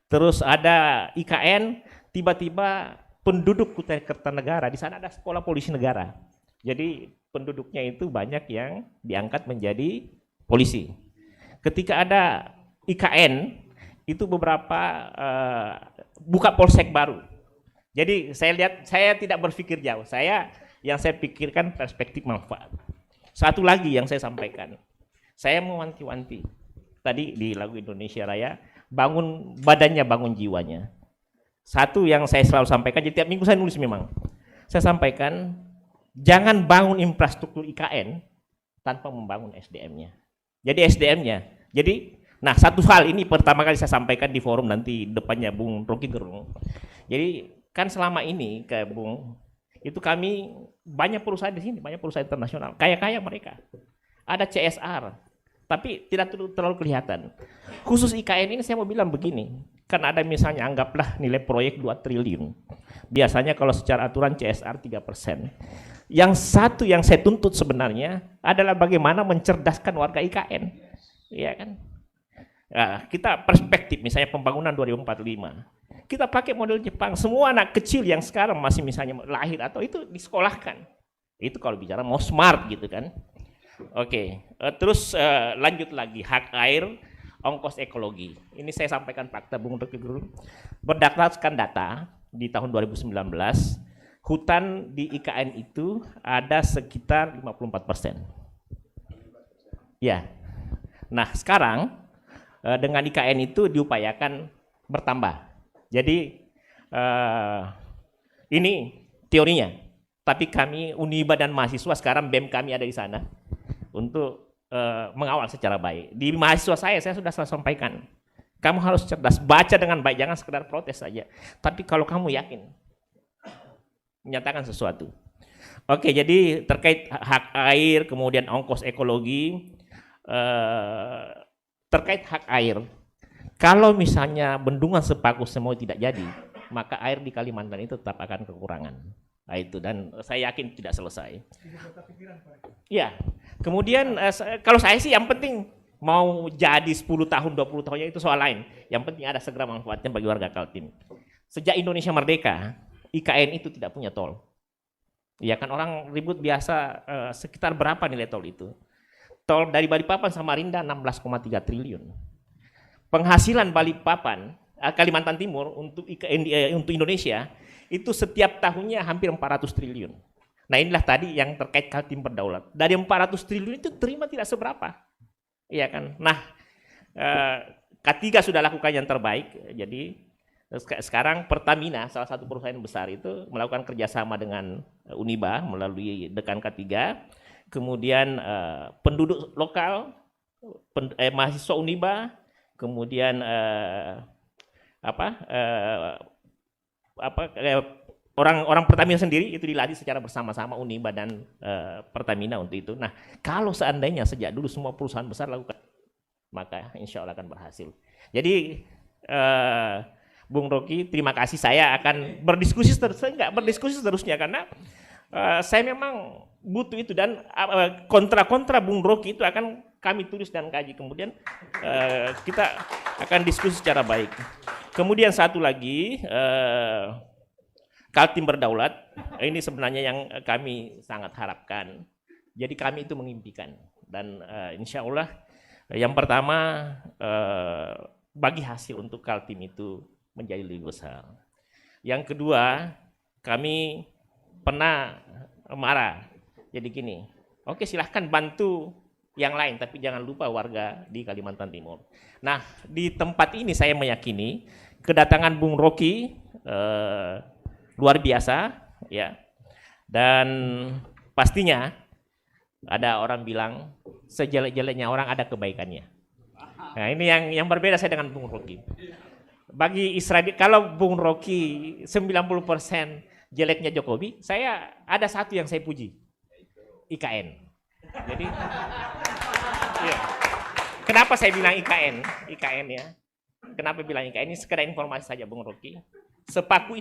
Terus ada IKN, tiba-tiba penduduk Kutai Kertanegara, di sana ada sekolah polisi negara. Jadi penduduknya itu banyak yang diangkat menjadi polisi. Ketika ada IKN itu beberapa buka polsek baru. Jadi saya lihat, saya tidak berpikir jauh. Yang saya pikirkan perspektif manfaat. Satu lagi yang saya sampaikan, saya mewanti-wanti tadi di lagu Indonesia Raya, bangun badannya, bangun jiwanya. Satu yang saya selalu sampaikan, jadi tiap minggu saya nulis memang. Saya sampaikan, jangan bangun infrastruktur IKN tanpa membangun SDM-nya. Jadi SDM-nya. Nah, satu hal ini pertama kali saya sampaikan di forum nanti depannya Bung Rocky Gerung. Jadi kan selama ini kayak Bung, itu kami banyak perusahaan di sini, banyak perusahaan internasional, kaya-kaya mereka. Ada CSR, tapi tidak terlalu kelihatan. Khusus IKN ini saya mau bilang begini, kan ada misalnya anggaplah nilai proyek 2 triliun. Biasanya kalau secara aturan CSR 3%. Yang satu yang saya tuntut sebenarnya adalah bagaimana mencerdaskan warga IKN. Iya kan? Nah, kita perspektif misalnya pembangunan 2045. Kita pakai model Jepang, semua anak kecil yang sekarang masih misalnya lahir atau itu disekolahkan. Itu kalau bicara mau smart gitu kan. Oke, terus lanjut lagi hak air, ongkos ekologi. Ini saya sampaikan fakta Bung Rocky Gerung. Berdasarkan data di tahun 2019, hutan di IKN itu ada sekitar 54%. Ya. Nah, sekarang dengan IKN itu diupayakan bertambah. Jadi ini teorinya. Tapi kami Uniba dan mahasiswa sekarang BEM kami ada di sana untuk mengawal secara baik. Di mahasiswa saya sudah sampaikan. Kamu harus cerdas, baca dengan baik, jangan sekedar protes saja. Tapi kalau kamu yakin, menyatakan sesuatu. Oke, jadi terkait hak air, kemudian ongkos ekologi, terkait hak air, kalau misalnya bendungan Sepaku Semoy tidak jadi, maka air di Kalimantan itu tetap akan kekurangan. Nah itu, dan saya yakin tidak selesai. Ya, kemudian kalau saya sih yang penting mau jadi 10 tahun, 20 tahunnya itu soal lain. Yang penting ada segera manfaatnya bagi warga Kaltim. Sejak Indonesia merdeka, IKN itu tidak punya tol. Ya kan, orang ribut biasa sekitar berapa nilai tol itu? Tol dari Balikpapan sama Samarinda 16,3 triliun. Penghasilan Balikpapan, Kalimantan Timur untuk Indonesia itu setiap tahunnya hampir 400 triliun. Nah inilah tadi yang terkait Kaltim berdaulat. Dari 400 triliun itu terima tidak seberapa. Iya kan? Nah, K3 sudah lakukan yang terbaik. Jadi sekarang Pertamina, salah satu perusahaan besar itu melakukan kerjasama dengan Uniba melalui Dekan K3. Kemudian penduduk lokal, mahasiswa Uniba, kemudian orang Pertamina sendiri itu dilatih secara bersama-sama Uniba dan Pertamina untuk itu. Nah, kalau seandainya sejak dulu semua perusahaan besar lakukan, maka insya Allah akan berhasil. Jadi Bung Rocky, terima kasih. Saya akan berdiskusi seterusnya karena saya memang butuh itu, dan kontra-kontra Bung Rocky itu akan kami tulis dan kaji. Kemudian kita akan diskusi secara baik. Kemudian satu lagi, Kaltim berdaulat, ini sebenarnya yang kami sangat harapkan. Jadi kami itu mengimpikan, dan insya Allah yang pertama bagi hasil untuk Kaltim itu menjadi lebih besar. Yang kedua, kami pernah marah. Jadi gini, oke silahkan bantu yang lain, tapi jangan lupa warga di Kalimantan Timur. Nah, di tempat ini saya meyakini kedatangan Bung Rocky luar biasa, ya. Dan pastinya ada orang bilang sejelek-jeleknya orang ada kebaikannya. Nah, ini yang berbeda saya dengan Bung Rocky. Bagi Israel, kalau Bung Rocky 90% jeleknya Jokowi, saya ada satu yang saya puji, IKN. Jadi, ya. Kenapa saya bilang IKN? IKN ya. Kenapa bilang IKN? Ini sekedar informasi saja Bung Rocky. Sepaku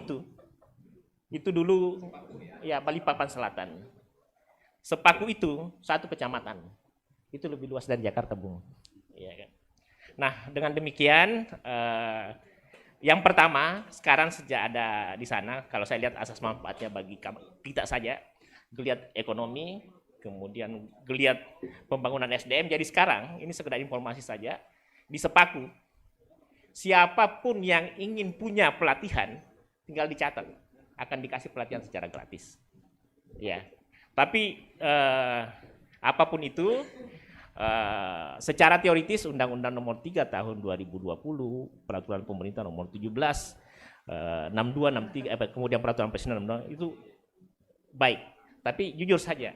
itu dulu ya Balikpapan Selatan. Sepaku itu satu kecamatan. Itu lebih luas dari Jakarta, Bung. Ya kan? Nah, dengan demikian yang pertama, sekarang sejak ada di sana, kalau saya lihat asas manfaatnya bagi kita saja, geliat ekonomi, kemudian geliat pembangunan SDM. Jadi sekarang, ini sekedar informasi saja, di Sepaku. Siapapun yang ingin punya pelatihan, tinggal dicatat, akan dikasih pelatihan secara gratis. Ya, tapi apapun itu, secara teoritis Undang-Undang Nomor 3 Tahun 2020, Peraturan Pemerintah Nomor 17, 62, 63, kemudian Peraturan Presiden 62 itu baik. Tapi jujur saja,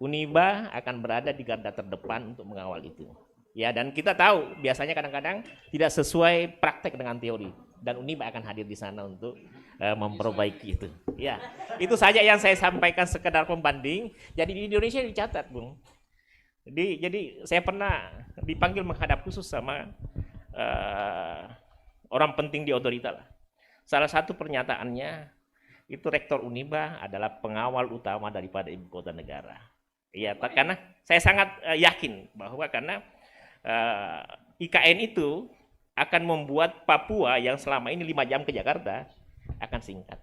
Uniba akan berada di garda terdepan untuk mengawal itu. Ya, dan kita tahu biasanya kadang-kadang tidak sesuai praktek dengan teori, dan Uniba akan hadir di sana untuk memperbaiki itu. Ya, itu saja yang saya sampaikan, sekedar pembanding. Jadi di Indonesia dicatat, Bung. Jadi saya pernah dipanggil menghadap khusus sama orang penting di otorita lah. Salah satu pernyataannya itu Rektor Uniba adalah pengawal utama daripada ibu kota negara. Ya, karena saya sangat yakin bahwa karena IKN itu akan membuat Papua yang selama ini 5 jam ke Jakarta akan singkat.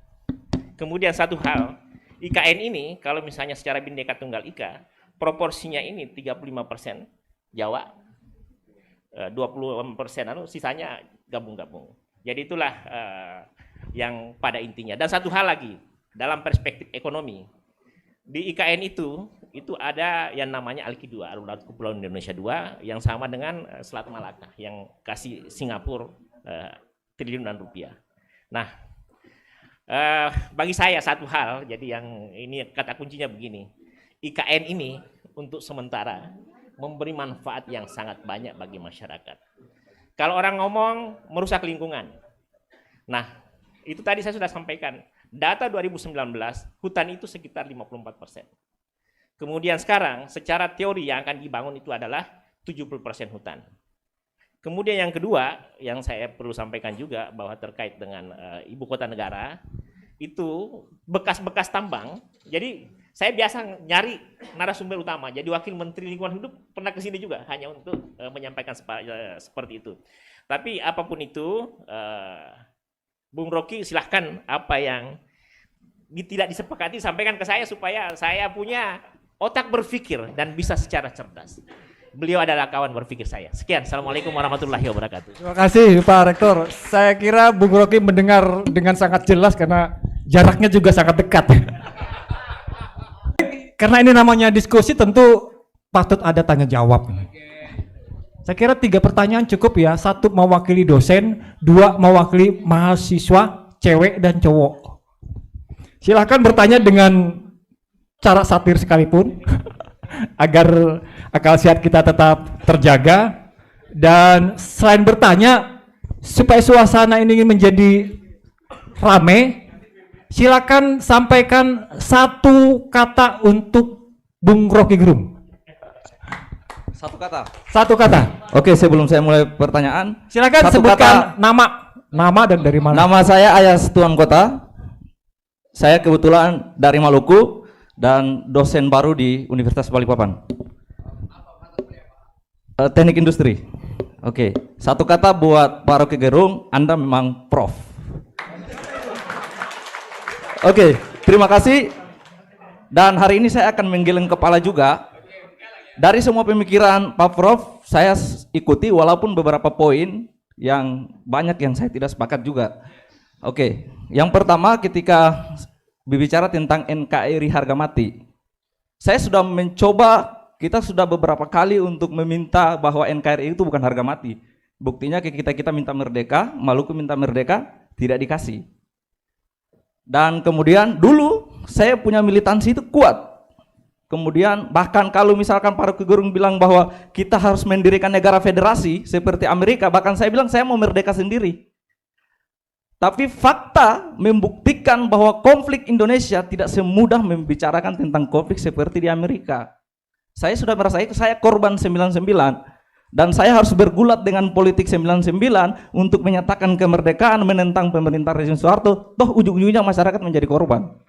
Kemudian satu hal, IKN ini kalau misalnya secara Bhinneka Tunggal Ika, proporsinya ini 35% Jawa, 20% sisanya gabung-gabung. Jadi itulah yang pada intinya. Dan satu hal lagi, dalam perspektif ekonomi, di IKN itu ada yang namanya ALKI 2, Alun-Alun Kepulauan Indonesia 2, yang sama dengan Selat Malaka, yang kasih Singapura triliunan rupiah. Nah, bagi saya satu hal, jadi yang ini kata kuncinya begini, IKN ini untuk sementara memberi manfaat yang sangat banyak bagi masyarakat. Kalau orang ngomong merusak lingkungan, nah itu tadi saya sudah sampaikan, data 2019 hutan itu sekitar 54%. Kemudian sekarang secara teori yang akan dibangun itu adalah 70% hutan. Kemudian yang kedua yang saya perlu sampaikan juga bahwa terkait dengan ibu kota negara itu bekas-bekas tambang. Jadi saya biasa nyari narasumber utama. Jadi Wakil Menteri Lingkungan Hidup pernah ke sini juga hanya untuk menyampaikan seperti itu. Tapi apapun itu, Bung Rocky silahkan apa yang tidak disepakati sampaikan ke saya supaya saya punya otak berpikir dan bisa secara cerdas. Beliau adalah kawan berpikir saya. Sekian, Assalamualaikum warahmatullahi wabarakatuh. Terima kasih Pak Rektor. Saya kira Bung Rocky mendengar dengan sangat jelas karena jaraknya juga sangat dekat. Karena ini namanya diskusi, tentu patut ada tanya jawab. Saya kira 3 pertanyaan cukup ya. 1 mewakili dosen, 2 mewakili mahasiswa, cewek dan cowok. Silakan bertanya dengan cara satir sekalipun agar akal sehat kita tetap terjaga. Dan selain bertanya supaya suasana ini menjadi rame, silakan sampaikan 1 kata untuk Bung Rocky Gerung. 1 kata. 1 kata. Oke, sebelum saya mulai pertanyaan, Silakan 1 sebutkan nama dan dari mana. Nama saya Ayas Tuan Kota. Saya kebetulan dari Maluku dan dosen baru di Universitas Balikpapan. Teknik industri. Oke, 1 kata buat Pak Rocky Gerung, Anda memang prof. Oke, terima kasih. Dan hari ini saya akan menggeleng kepala juga. Dari semua pemikiran Pak Prof, saya ikuti walaupun beberapa poin yang banyak yang saya tidak sepakat juga. Oke, yang pertama ketika berbicara tentang NKRI harga mati. Saya sudah mencoba, kita sudah beberapa kali untuk meminta bahwa NKRI itu bukan harga mati. Buktinya kita minta merdeka, Maluku minta merdeka, tidak dikasih. Dan kemudian dulu saya punya militansi itu kuat. Kemudian bahkan kalau misalkan Pak Rocky Gerung bilang bahwa kita harus mendirikan negara federasi seperti Amerika, bahkan saya bilang saya mau merdeka sendiri. Tapi fakta membuktikan bahwa konflik Indonesia tidak semudah membicarakan tentang konflik seperti di Amerika. Saya sudah merasa itu, saya korban 99 dan saya harus bergulat dengan politik 99 untuk menyatakan kemerdekaan, menentang pemerintah rezim Soeharto, toh ujung-ujungnya masyarakat menjadi korban.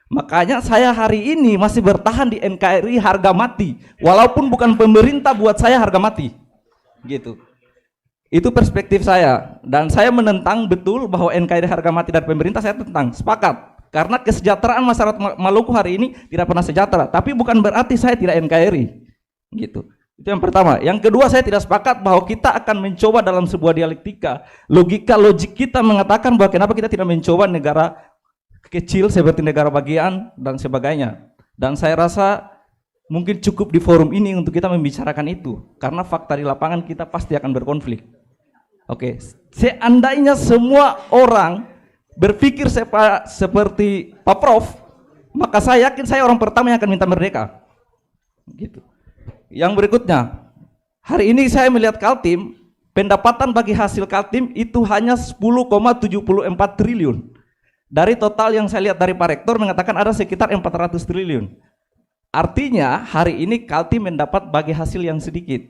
Makanya saya hari ini masih bertahan di NKRI harga mati, walaupun bukan pemerintah buat saya harga mati, gitu. Itu perspektif saya, dan saya menentang betul bahwa NKRI harga mati dari pemerintah, saya tentang, sepakat. Karena kesejahteraan masyarakat Maluku hari ini tidak pernah sejahtera, tapi bukan berarti saya tidak NKRI, gitu. Itu yang pertama. Yang kedua, saya tidak sepakat bahwa kita akan mencoba dalam sebuah dialektika. Logik kita mengatakan bahwa kenapa kita tidak mencoba negara kecil seperti negara bagian dan sebagainya. Dan saya rasa mungkin cukup di forum ini untuk kita membicarakan itu. Karena fakta di lapangan kita pasti akan berkonflik. Oke, seandainya semua orang berpikir seperti Pak Prof, maka saya yakin saya orang pertama yang akan minta merdeka. Gitu. Yang berikutnya, hari ini saya melihat Kaltim, pendapatan bagi hasil Kaltim itu hanya 10,74 triliun. Dari total yang saya lihat dari Pak Rektor mengatakan ada sekitar 400 triliun. Artinya hari ini Kaltim mendapat bagi hasil yang sedikit.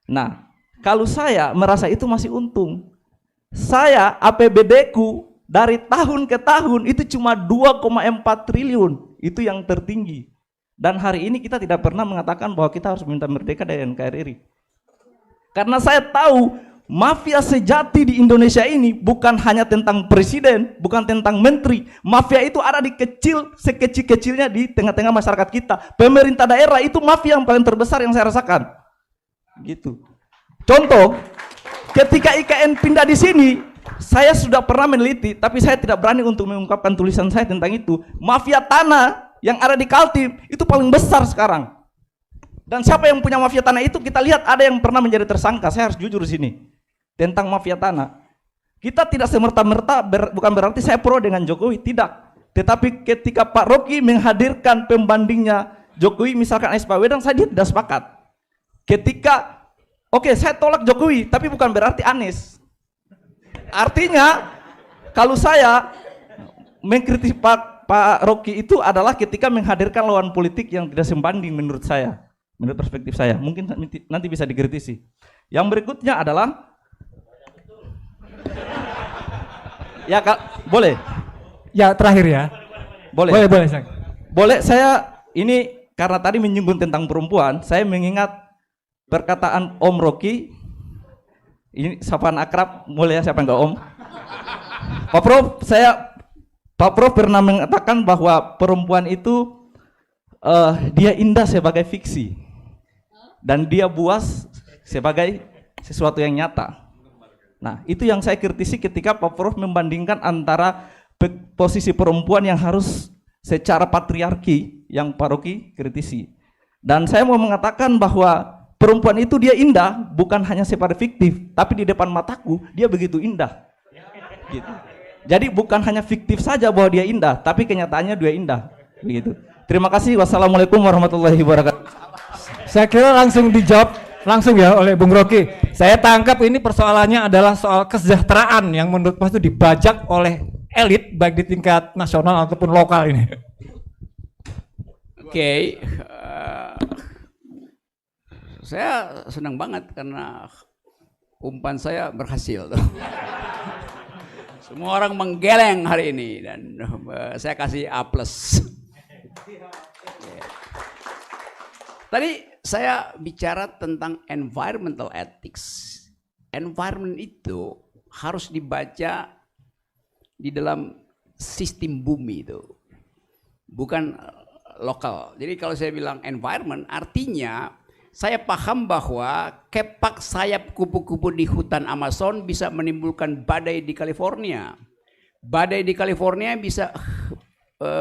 Nah, kalau saya merasa itu masih untung. Saya APBD-ku dari tahun ke tahun itu cuma 2,4 triliun. Itu yang tertinggi. Dan hari ini kita tidak pernah mengatakan bahwa kita harus minta merdeka dari NKRI. Karena saya tahu mafia sejati di Indonesia ini bukan hanya tentang presiden, bukan tentang menteri. Mafia itu ada di sekecil-kecilnya di tengah-tengah masyarakat kita. Pemerintah daerah itu mafia yang paling terbesar yang saya rasakan. Gitu. Contoh, ketika IKN pindah di sini, saya sudah pernah meneliti, tapi saya tidak berani untuk mengungkapkan tulisan saya tentang itu. Mafia tanah yang ada di Kaltim itu paling besar sekarang. Dan siapa yang punya mafia tanah itu kita lihat ada yang pernah menjadi tersangka. Saya harus jujur di sini tentang mafia tanah. Kita tidak semerta-merta bukan berarti saya pro dengan Jokowi, tidak. Tetapi ketika Pak Rocky menghadirkan pembandingnya Jokowi, misalkan Anies Baswedan, saya dia tidak sepakat. Ketika saya tolak Jokowi, tapi bukan berarti Anies. Artinya kalau saya mengkritik Pak Rocky itu adalah ketika menghadirkan lawan politik yang tidak sebanding menurut saya, menurut perspektif saya. Mungkin nanti bisa dikritisi. Yang berikutnya adalah ya Kak, boleh? Ya terakhir ya. Boleh. Boleh. Boleh, saya ini karena tadi menyinggung tentang perempuan, saya mengingat perkataan Om Rocky. Ini sapaan akrab, boleh ya siapa enggak Om? Pak Prof pernah mengatakan bahwa perempuan itu dia indah sebagai fiksi dan dia buas sebagai sesuatu yang nyata. Nah, itu yang saya kritisi ketika Pak Prof membandingkan antara posisi perempuan yang harus secara patriarki yang Pak Rocky kritisi. Dan saya mau mengatakan bahwa perempuan itu dia indah bukan hanya secara fiktif, tapi di depan mataku dia begitu indah. Gitu. Jadi bukan hanya fiktif saja bahwa dia indah, tapi kenyataannya dia indah. Begitu. Terima kasih. Wassalamualaikum warahmatullahi wabarakatuh. Saya kira langsung dijawab langsung ya oleh Bung Rocky. Saya tangkap ini persoalannya adalah soal kesejahteraan yang menurut Mas itu dibajak oleh elit baik di tingkat nasional ataupun lokal ini. Oke. Saya senang banget karena umpan saya berhasil. Semua orang menggeleng hari ini dan saya kasih A+. Tadi saya bicara tentang environmental ethics. Environment itu harus dibaca di dalam sistem bumi itu, bukan lokal. Jadi kalau saya bilang environment, artinya saya paham bahwa kepak sayap kupu-kupu di hutan Amazon bisa menimbulkan badai di California. Badai di California bisa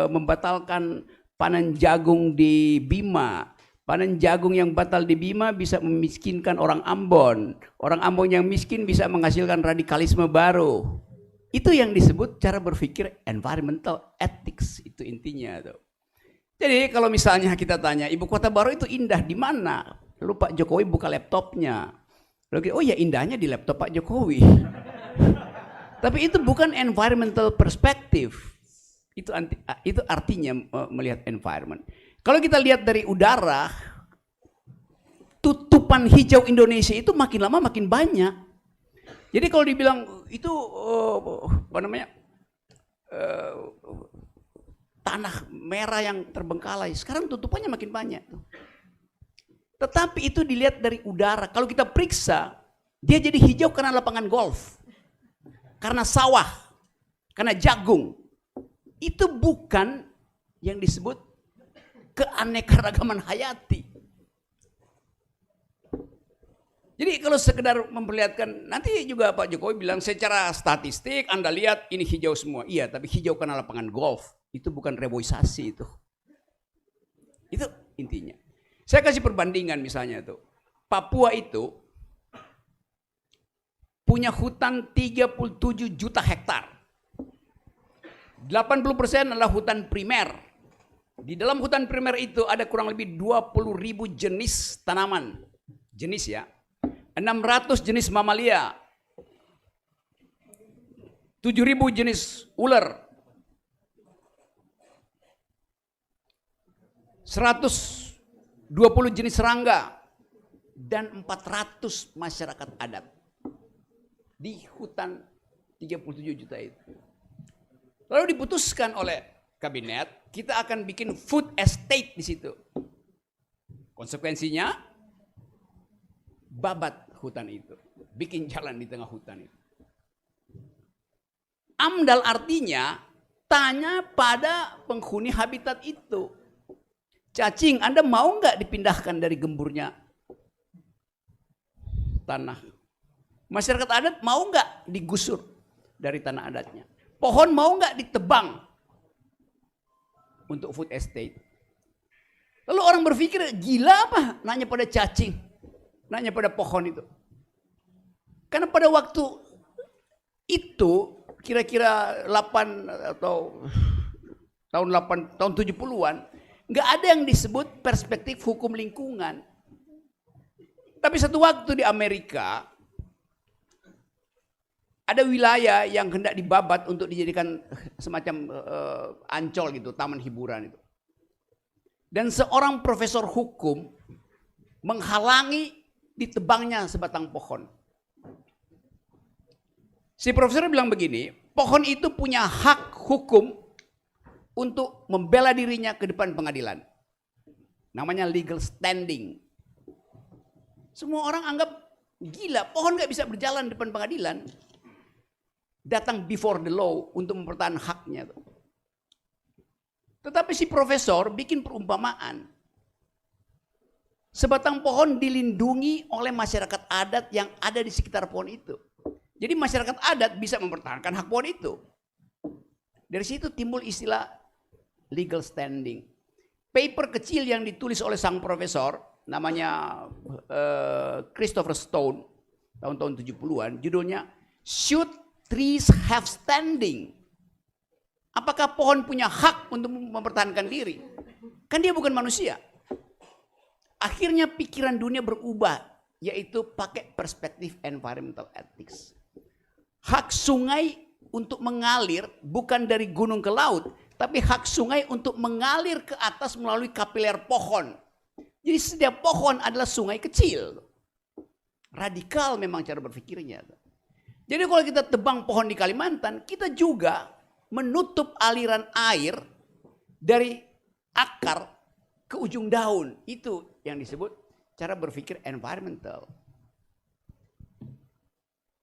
membatalkan panen jagung di Bima. Panen jagung yang batal di Bima bisa memiskinkan orang Ambon. Orang Ambon yang miskin bisa menghasilkan radikalisme baru. Itu yang disebut cara berpikir environmental ethics, itu intinya tuh. Jadi kalau misalnya kita tanya ibu kota baru itu indah di mana? Lalu Pak Jokowi buka laptopnya. Lalu oh ya indahnya di laptop Pak Jokowi. Tapi itu bukan environmental perspective. Itu artinya melihat environment. Kalau kita lihat dari udara, tutupan hijau Indonesia itu makin lama makin banyak. Jadi kalau dibilang itu tanah merah yang terbengkalai, sekarang tutupannya makin banyak. Tetapi itu dilihat dari udara. Kalau kita periksa, dia jadi hijau karena lapangan golf, karena sawah, karena jagung. Itu bukan yang disebut keanekaragaman hayati. Jadi kalau sekedar memperlihatkan, nanti juga Pak Jokowi bilang secara statistik Anda lihat ini hijau semua. Iya, tapi hijau karena lapangan golf. Itu bukan reboisasi itu. Itu intinya. Saya kasih perbandingan misalnya tuh. Papua itu punya hutan 37 juta hektar. 80% adalah hutan primer. Di dalam hutan primer itu ada kurang lebih 20.000 jenis tanaman. Jenis ya. 600 jenis mamalia. 7.000 jenis ular. 120 jenis serangga. Dan 400 masyarakat adat. Di hutan 37 juta itu. Lalu diputuskan oleh kabinet, kita akan bikin food estate di situ. Konsekuensinya, babat hutan itu. Bikin jalan di tengah hutan itu. AMDAL artinya, tanya pada penghuni habitat itu. Cacing, Anda mau nggak dipindahkan dari gemburnya tanah? Masyarakat adat mau nggak digusur dari tanah adatnya? Pohon mau nggak ditebang untuk food estate? Lalu orang berpikir, gila apa? Nanya pada cacing, nanya pada pohon itu. Karena pada waktu itu, kira-kira 8 atau tahun 70-an, nggak ada yang disebut perspektif hukum lingkungan. Tapi satu waktu di Amerika, ada wilayah yang hendak dibabat untuk dijadikan semacam ancol gitu, taman hiburan itu. Dan seorang profesor hukum menghalangi ditebangnya sebatang pohon. Si profesor bilang begini, pohon itu punya hak hukum untuk membela dirinya ke depan pengadilan. Namanya legal standing. Semua orang anggap gila, pohon gak bisa berjalan di depan pengadilan. Datang before the law untuk mempertahankan haknya. Tetapi si profesor bikin perumpamaan. Sebatang pohon dilindungi oleh masyarakat adat yang ada di sekitar pohon itu. Jadi masyarakat adat bisa mempertahankan hak pohon itu. Dari situ timbul istilah legal standing. Paper kecil yang ditulis oleh sang profesor, namanya Christopher Stone, tahun-tahun 70-an, judulnya Should Trees Have Standing? Apakah pohon punya hak untuk mempertahankan diri? Kan dia bukan manusia. Akhirnya pikiran dunia berubah, yaitu pakai perspektif environmental ethics. Hak sungai untuk mengalir bukan dari gunung ke laut, tapi hak sungai untuk mengalir ke atas melalui kapiler pohon. Jadi setiap pohon adalah sungai kecil. Radikal memang cara berpikirnya. Jadi kalau kita tebang pohon di Kalimantan, kita juga menutup aliran air dari akar ke ujung daun. Itu yang disebut cara berpikir environmental.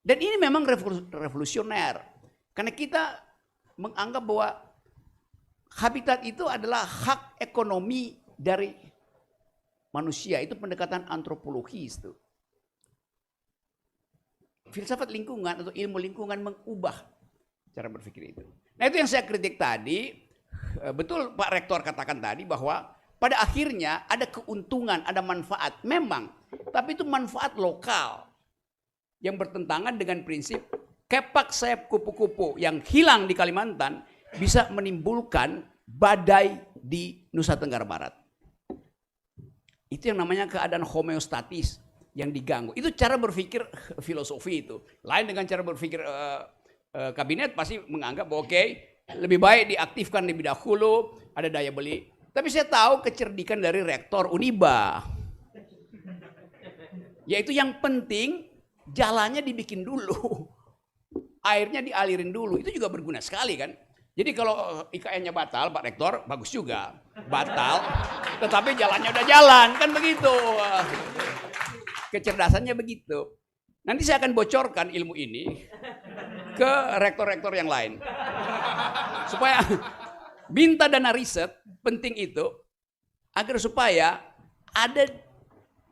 Dan ini memang revolusioner. Karena kita menganggap bahwa habitat itu adalah hak ekonomi dari manusia. Itu pendekatan antropologis itu. Filsafat lingkungan atau ilmu lingkungan mengubah cara berpikir itu. Nah itu yang saya kritik tadi. Betul Pak Rektor katakan tadi bahwa pada akhirnya ada keuntungan, ada manfaat. Memang, tapi itu manfaat lokal. Yang bertentangan dengan prinsip kepak sayap kupu-kupu yang hilang di Kalimantan bisa menimbulkan badai di Nusa Tenggara Barat. Itu yang namanya keadaan homeostatis yang diganggu. Itu cara berpikir filosofi itu. Lain dengan cara berpikir kabinet pasti menganggap bahwa oke, lebih baik diaktifkan lebih dahulu, ada daya beli. Tapi saya tahu kecerdikan dari rektor Uniba. Yaitu yang penting jalannya dibikin dulu. Airnya dialirin dulu. Itu juga berguna sekali kan. Jadi kalau IKN-nya batal, Pak Rektor, bagus juga. Batal, tetapi jalannya udah jalan. Kan begitu. Kecerdasannya begitu. Nanti saya akan bocorkan ilmu ini ke rektor-rektor yang lain. Supaya minta dana riset, penting itu, agar supaya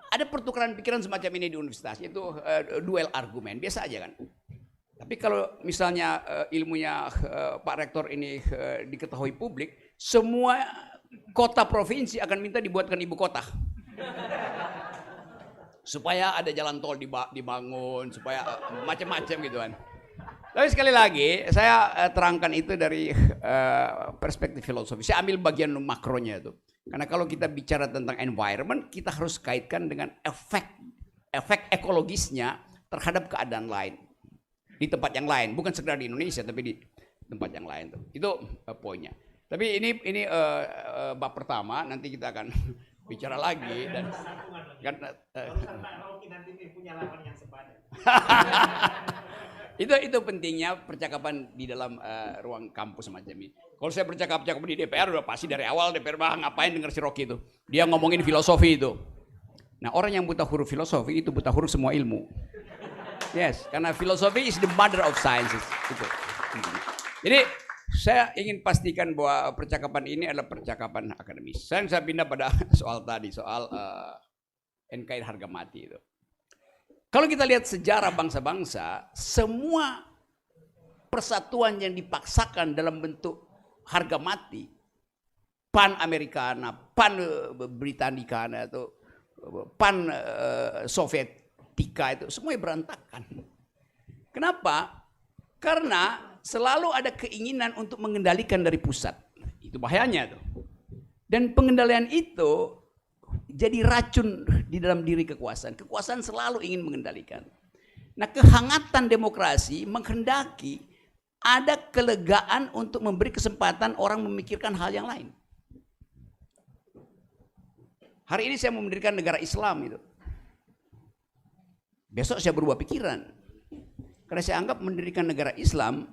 ada pertukaran pikiran semacam ini di universitas, itu duel argumen, biasa aja kan. Tapi kalau misalnya ilmunya Pak Rektor ini diketahui publik, semua kota provinsi akan minta dibuatkan ibu kota. Supaya ada jalan tol dibangun, supaya macam-macam gitu kan. Tapi sekali lagi, saya terangkan itu dari perspektif filosofi. Saya ambil bagian makronya itu. Karena kalau kita bicara tentang environment, kita harus kaitkan dengan efek ekologisnya terhadap keadaan lain. Di tempat yang lain, bukan sekedar di Indonesia, tapi di tempat yang lain. Itu poinnya. Tapi ini bab pertama, nanti kita akan bicara lagi. Dan kan, nanti punya lawan yang sepadan. Itu pentingnya percakapan di dalam ruang kampus semacam ini. Kalau saya bercakap-cakap di DPR udah pasti dari awal DPR ngapain denger si Rocky itu. Dia ngomongin filosofi itu. Nah, orang yang buta huruf filosofi itu buta huruf semua ilmu. Yes, karena filosofi is the mother of sciences. Itu. Jadi saya ingin pastikan bahwa percakapan ini adalah percakapan akademis. Saya pindah pada soal tadi, soal NKRI harga mati itu. Kalau kita lihat sejarah bangsa-bangsa, semua persatuan yang dipaksakan dalam bentuk harga mati, pan Americana, pan Britannicana, atau pan Sovietika, itu semuanya berantakan. Kenapa? Karena selalu ada keinginan untuk mengendalikan dari pusat. Itu bahayanya tuh. Dan pengendalian itu jadi racun di dalam diri kekuasaan. Kekuasaan selalu ingin mengendalikan. Nah, kehangatan demokrasi menghendaki ada kelegaan untuk memberi kesempatan orang memikirkan hal yang lain. Hari ini saya mau mendirikan negara Islam itu. Besok saya berubah pikiran. Karena saya anggap mendirikan negara Islam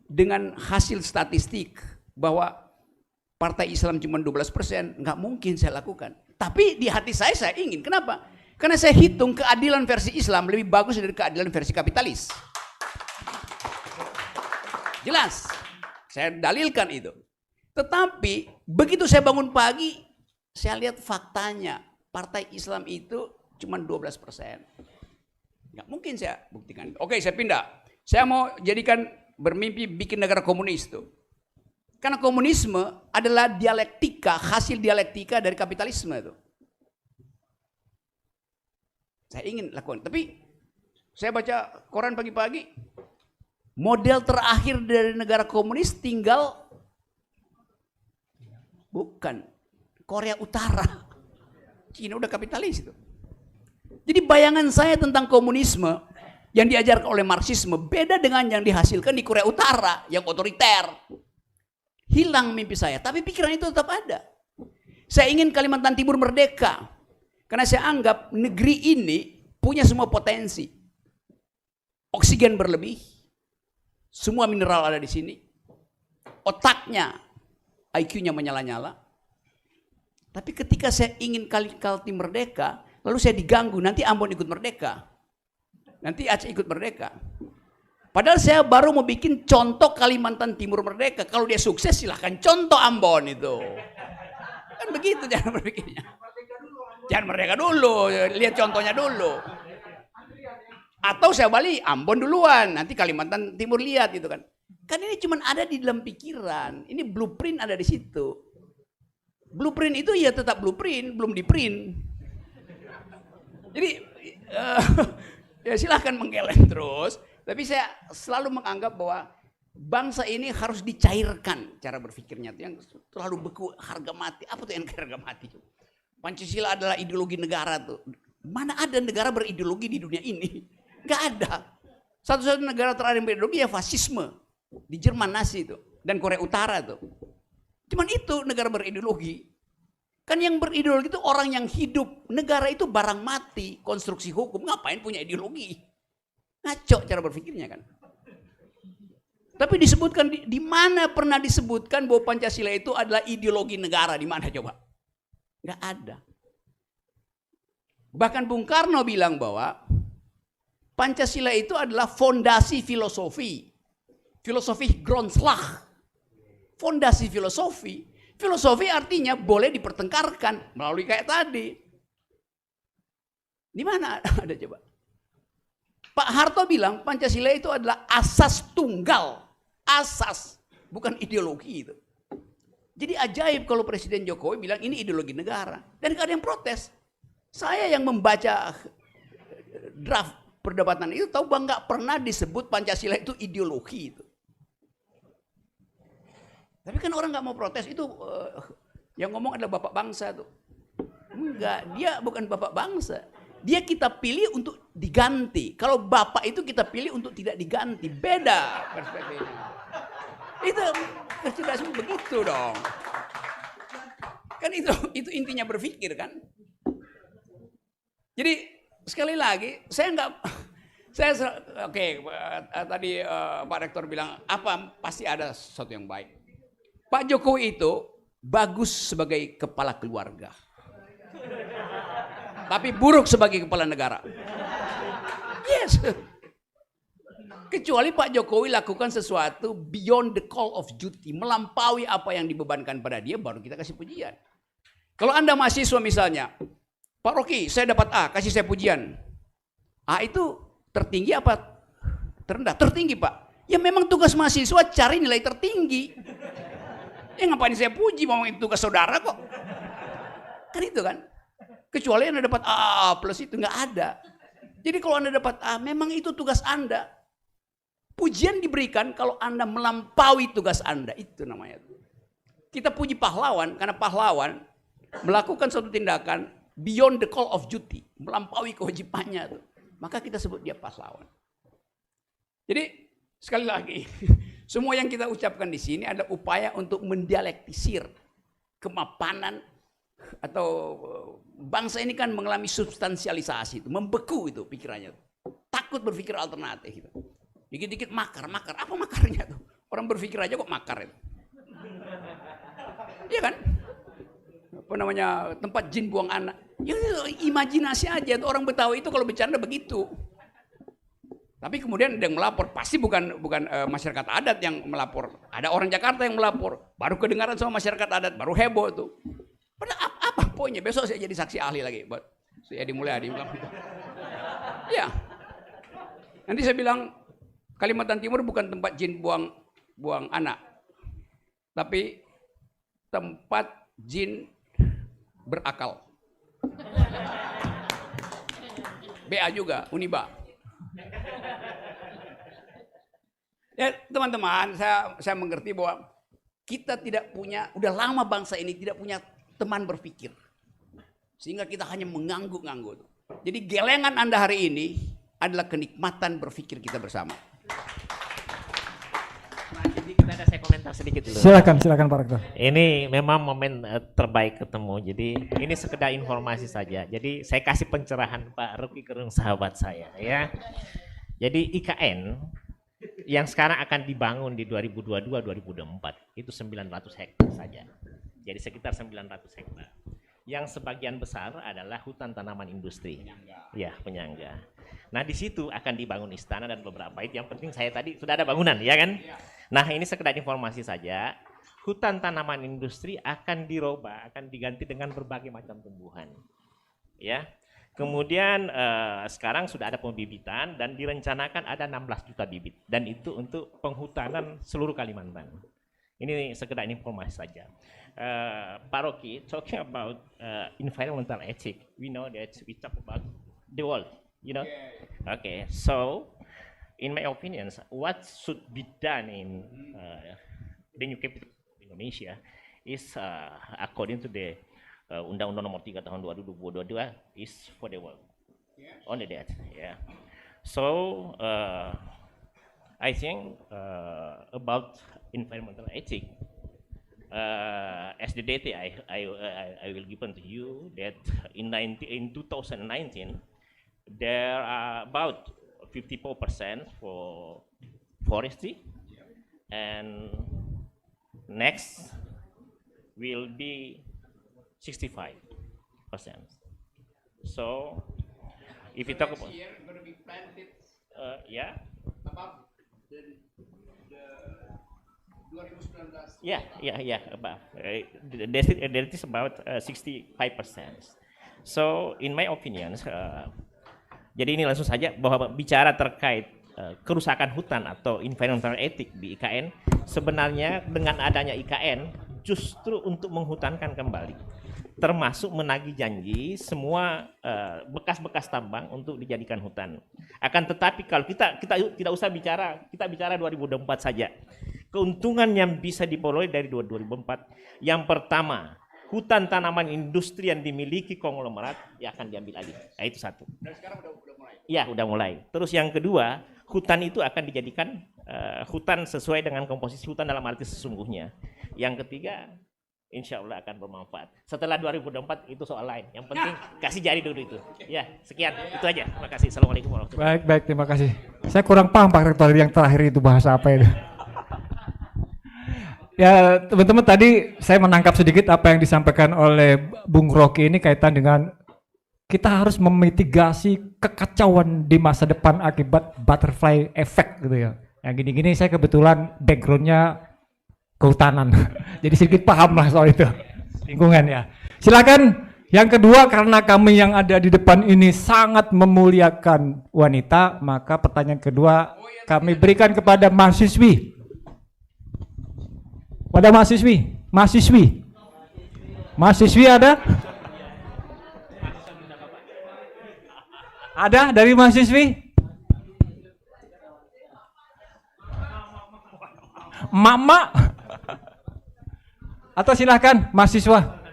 dengan hasil statistik bahwa partai Islam cuma 12%, nggak mungkin saya lakukan. Tapi di hati saya ingin. Kenapa? Karena saya hitung keadilan versi Islam lebih bagus dari keadilan versi kapitalis. Jelas. Saya dalilkan itu. Tetapi begitu saya bangun pagi, saya lihat faktanya. Partai Islam itu cuma 12%. Nggak mungkin saya buktikan. Oke, saya pindah. Saya mau jadikan bermimpi bikin negara komunis tuh. Karena komunisme adalah dialektika, hasil dialektika dari kapitalisme itu. Saya ingin lakukan, tapi saya baca koran pagi-pagi, model terakhir dari negara komunis tinggal bukan Korea Utara. Cina udah kapitalis itu. Jadi bayangan saya tentang komunisme yang diajarkan oleh Marxisme beda dengan yang dihasilkan di Korea Utara yang otoriter. Hilang mimpi saya, tapi pikiran itu tetap ada. Saya ingin Kalimantan Timur merdeka. Karena saya anggap negeri ini punya semua potensi. Oksigen berlebih, semua mineral ada di sini. Otaknya, IQ-nya menyala-nyala. Tapi ketika saya ingin Kaltim merdeka, lalu saya diganggu, nanti Ambon ikut merdeka. Nanti Aceh ikut merdeka. Padahal saya baru mau bikin contoh Kalimantan Timur merdeka. Kalau dia sukses silahkan contoh Ambon itu. Kan begitu jangan berpikirnya. Jangan merdeka dulu, lihat contohnya dulu. Atau saya balik Ambon duluan, nanti Kalimantan Timur lihat gitu kan. Kan ini cuma ada di dalam pikiran. Ini blueprint ada di situ. Blueprint itu ya tetap blueprint, belum diprint. Jadi ya silahkan menggeleng terus. Tapi saya selalu menganggap bahwa bangsa ini harus dicairkan cara berpikirnya. Yang terlalu beku, harga mati. Apa tuh yang harga mati? Pancasila adalah ideologi negara tuh. Mana ada negara berideologi di dunia ini? Gak ada. Satu-satu negara terakhir yang berideologi ya fasisme. Di Jerman Nazi itu. Dan Korea Utara tuh. Cuman itu negara berideologi. Kan yang berideologi itu orang yang hidup. Negara itu barang mati. Konstruksi hukum. Ngapain punya ideologi? Ngaco cara berpikirnya kan. Tapi disebutkan di mana pernah disebutkan bahwa Pancasila itu adalah ideologi negara, di mana coba? Nggak ada. Bahkan Bung Karno bilang bahwa Pancasila itu adalah fondasi filosofi. Filosofi Grondslag. Fondasi filosofi. Filosofi artinya boleh dipertengkarkan melalui kayak tadi. Di mana ada coba? Pak Harto bilang Pancasila itu adalah asas tunggal, asas, bukan ideologi itu. Jadi ajaib kalau Presiden Jokowi bilang ini ideologi negara dan gak ada yang protes. Saya yang membaca draft perdebatan itu tahu bang nggak pernah disebut Pancasila itu ideologi itu. Tapi kan orang nggak mau protes itu yang ngomong adalah bapak bangsa tuh. Enggak, dia bukan bapak bangsa. Dia kita pilih untuk diganti. Kalau bapak itu kita pilih untuk tidak diganti. Beda perspektifnya. Itu kecerdasan begitu dong. Kan itu intinya berpikir kan. Jadi sekali lagi tadi Pak Rektor bilang apa pasti ada sesuatu yang baik. Pak Jokowi itu bagus sebagai kepala keluarga. Tapi buruk sebagai kepala negara. Yes. Kecuali Pak Jokowi lakukan sesuatu beyond the call of duty, melampaui apa yang dibebankan pada dia, baru kita kasih pujian. Kalau Anda mahasiswa misalnya, Pak Rocky, saya dapat A, kasih saya pujian. A itu tertinggi apa terendah? Tertinggi, Pak. Ya memang tugas mahasiswa cari nilai tertinggi. Ya ngapain saya puji, mau itu tugas saudara kok. Kan itu kan. Kecuali Anda dapat A plus itu nggak ada. Jadi kalau Anda dapat A, memang itu tugas Anda. Pujian diberikan kalau Anda melampaui tugas Anda, itu namanya. Kita puji pahlawan karena pahlawan melakukan suatu tindakan beyond the call of duty, melampaui kewajibannya. Maka kita sebut dia pahlawan. Jadi sekali lagi, semua yang kita ucapkan di sini adalah upaya untuk mendialektisir kemapanan atau bangsa ini kan mengalami substansialisasi itu, membeku itu pikirannya, takut berpikir alternatif. Dikit-dikit makar, apa makarnya tuh? Orang berpikir aja kok makar itu. Iya kan? Apa namanya, tempat jin buang anak. Ya imajinasi aja, orang Betawi itu kalau bercanda begitu. Tapi kemudian ada yang melapor, pasti bukan masyarakat adat yang melapor. Ada orang Jakarta yang melapor, baru kedengaran sama masyarakat adat, baru heboh tuh. Padahal apa poinnya? Besok saya jadi saksi ahli lagi buat saya dimulai bilang. Ya. Nanti saya bilang Kalimantan Timur bukan tempat jin buang anak. Tapi tempat jin berakal. BA juga, Uniba. Ya, teman-teman, saya mengerti bahwa kita tidak punya, udah lama bangsa ini tidak punya teman berpikir, sehingga kita hanya mengangguk-angguk. Jadi gelengan Anda hari ini adalah kenikmatan berpikir kita bersama. Nah, jadi kita ada saya komentar sedikit dulu. Silakan Pak Rektor. Ini memang momen terbaik ketemu. Jadi ini sekedar informasi saja. Jadi saya kasih pencerahan Pak Rocky Gerung sahabat saya ya. Jadi IKN yang sekarang akan dibangun di 2022-2024 itu 900 hektar saja. Jadi sekitar 900 hektar. Yang sebagian besar adalah hutan tanaman industri. Ya, penyangga. Nah, di situ akan dibangun istana dan beberapa itu. Yang penting saya tadi sudah ada bangunan, ya kan? Nah, ini sekedar informasi saja. Hutan tanaman industri akan dirubah, akan diganti dengan berbagai macam tumbuhan. Ya. Kemudian sekarang sudah ada pembibitan dan direncanakan ada 16 juta bibit dan itu untuk penghutanan seluruh Kalimantan. Ini sekedar informasi saja. Pak Rocky, talking about environmental ethics, we know that we talk about the world, you know. Okay, so in my opinion, what should be done in the new capital Indonesia is according to the Undang-Undang Nomor 3 Tahun 2022 is for the world, only that, yeah. So I think about environmental ethics. As the data I will give to you that in 2019 there are about 54% for forestry, and next will be 65%. So if you talk about yeah. Yeah, above. That is about 65%. So in my opinion, jadi ini langsung saja bahwa bicara terkait kerusakan hutan atau environmental ethic di IKN, sebenarnya dengan adanya IKN justru untuk menghutankan kembali, termasuk menagih janji semua bekas-bekas tambang untuk dijadikan hutan. Akan tetapi kalau kita tidak usah bicara, kita bicara 2024 saja. Keuntungan yang bisa diperoleh dari 2004, yang pertama, hutan tanaman industri yang dimiliki konglomerat yang akan diambil alih. Nah, itu satu. Dan sekarang udah mulai. Ya, udah mulai. Terus yang kedua, hutan itu akan dijadikan hutan sesuai dengan komposisi hutan dalam arti sesungguhnya. Yang ketiga, insya Allah akan bermanfaat. Setelah 2024 itu soal lain. Yang penting kasih jari dulu itu. Ya, sekian. Itu aja. Terima kasih. Assalamualaikum warahmatullahi wabarakatuh. Baik, terima kasih. Saya kurang paham Pak Rektor yang terakhir itu bahasa apa itu. Ya, teman-teman, tadi saya menangkap sedikit apa yang disampaikan oleh Bung Rocky ini kaitan dengan kita harus memitigasi kekacauan di masa depan akibat butterfly effect gitu ya. Yang gini-gini saya kebetulan backgroundnya kehutanan, jadi sedikit paham lah soal itu, lingkungan ya. Silakan yang kedua, karena kami yang ada di depan ini sangat memuliakan wanita, maka pertanyaan kedua kami berikan kepada mahasiswi. Pada mahasiswi ada? Ada dari mahasiswi? Mama? Atau silahkan mahasiswa.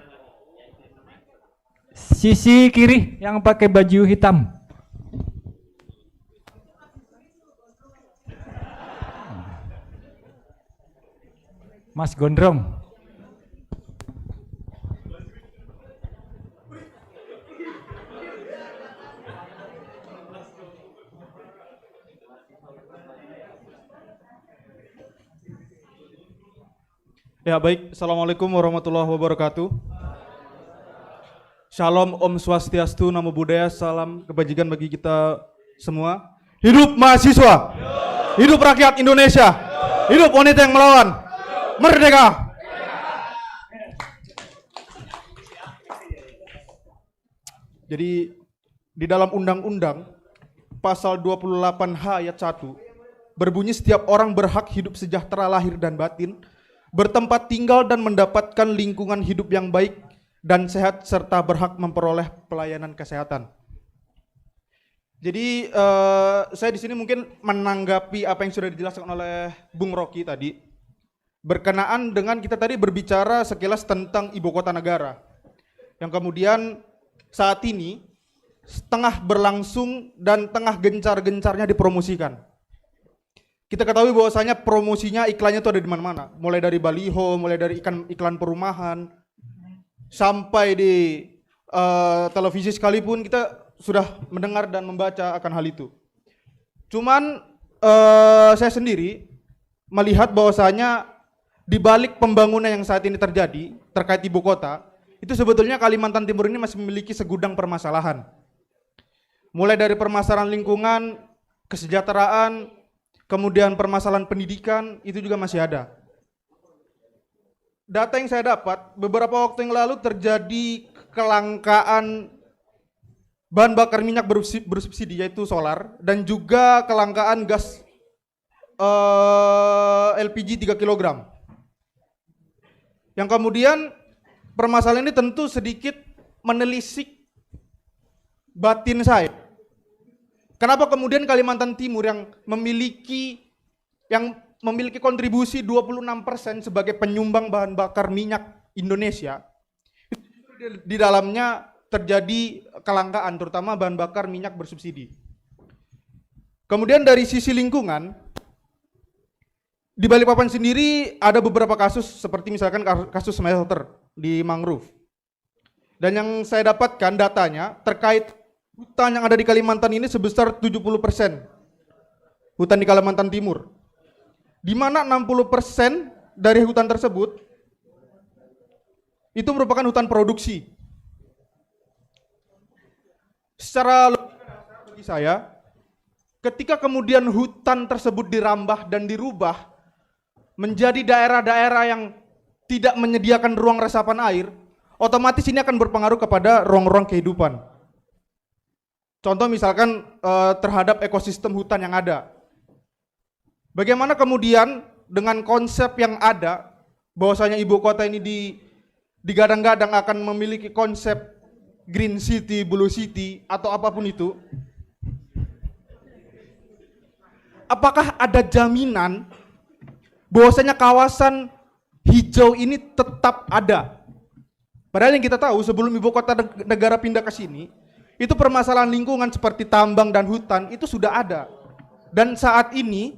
Sisi kiri yang pakai baju hitam. Mas Gondrong. Ya baik, Assalamualaikum warahmatullahi wabarakatuh. Shalom, Om Swastiastu, Namo Buddhaya, salam kebajikan bagi kita semua. Hidup mahasiswa, hidup rakyat Indonesia, hidup wanita yang melawan, merdeka. Jadi di dalam undang-undang pasal 28H ayat 1 berbunyi setiap orang berhak hidup sejahtera lahir dan batin, bertempat tinggal dan mendapatkan lingkungan hidup yang baik dan sehat serta berhak memperoleh pelayanan kesehatan. Jadi saya di sini mungkin menanggapi apa yang sudah dijelaskan oleh Bung Rocky tadi, berkenaan dengan kita tadi berbicara sekilas tentang ibu kota negara, yang kemudian saat ini tengah berlangsung dan tengah gencar-gencarnya dipromosikan. Kita ketahui bahwasanya promosinya, iklannya itu ada di mana-mana, mulai dari baliho, mulai dari iklan perumahan, sampai di televisi sekalipun kita sudah mendengar dan membaca akan hal itu. Cuman saya sendiri melihat bahwasanya di balik pembangunan yang saat ini terjadi terkait ibu kota, itu sebetulnya Kalimantan Timur ini masih memiliki segudang permasalahan. Mulai dari permasalahan lingkungan, kesejahteraan, kemudian permasalahan pendidikan, itu juga masih ada. Data yang saya dapat, beberapa waktu yang lalu terjadi kelangkaan bahan bakar minyak bersubsidi, yaitu solar, dan juga kelangkaan gas LPG 3 kg. Yang kemudian permasalahan ini tentu sedikit menelisik batin saya. Kenapa kemudian Kalimantan Timur yang memiliki kontribusi 26% sebagai penyumbang bahan bakar minyak Indonesia, di dalamnya terjadi kelangkaan, terutama bahan bakar minyak bersubsidi. Kemudian dari sisi lingkungan, di Balikpapan sendiri ada beberapa kasus seperti misalkan kasus smelter di mangrove. Dan yang saya dapatkan datanya terkait hutan yang ada di Kalimantan ini sebesar 70% hutan di Kalimantan Timur, di mana 60% dari hutan tersebut itu merupakan hutan produksi. Secara logika bagi saya, ketika kemudian hutan tersebut dirambah dan dirubah menjadi daerah-daerah yang tidak menyediakan ruang resapan air, otomatis ini akan berpengaruh kepada ruang-ruang kehidupan. Contoh misalkan terhadap ekosistem hutan yang ada. Bagaimana kemudian dengan konsep yang ada, bahwasanya ibu kota ini digadang-gadang akan memiliki konsep green city, blue city, atau apapun itu. Apakah ada jaminan bahwasanya kawasan hijau ini tetap ada? Padahal yang kita tahu sebelum ibu kota negara pindah ke sini, itu permasalahan lingkungan seperti tambang dan hutan itu sudah ada. Dan saat ini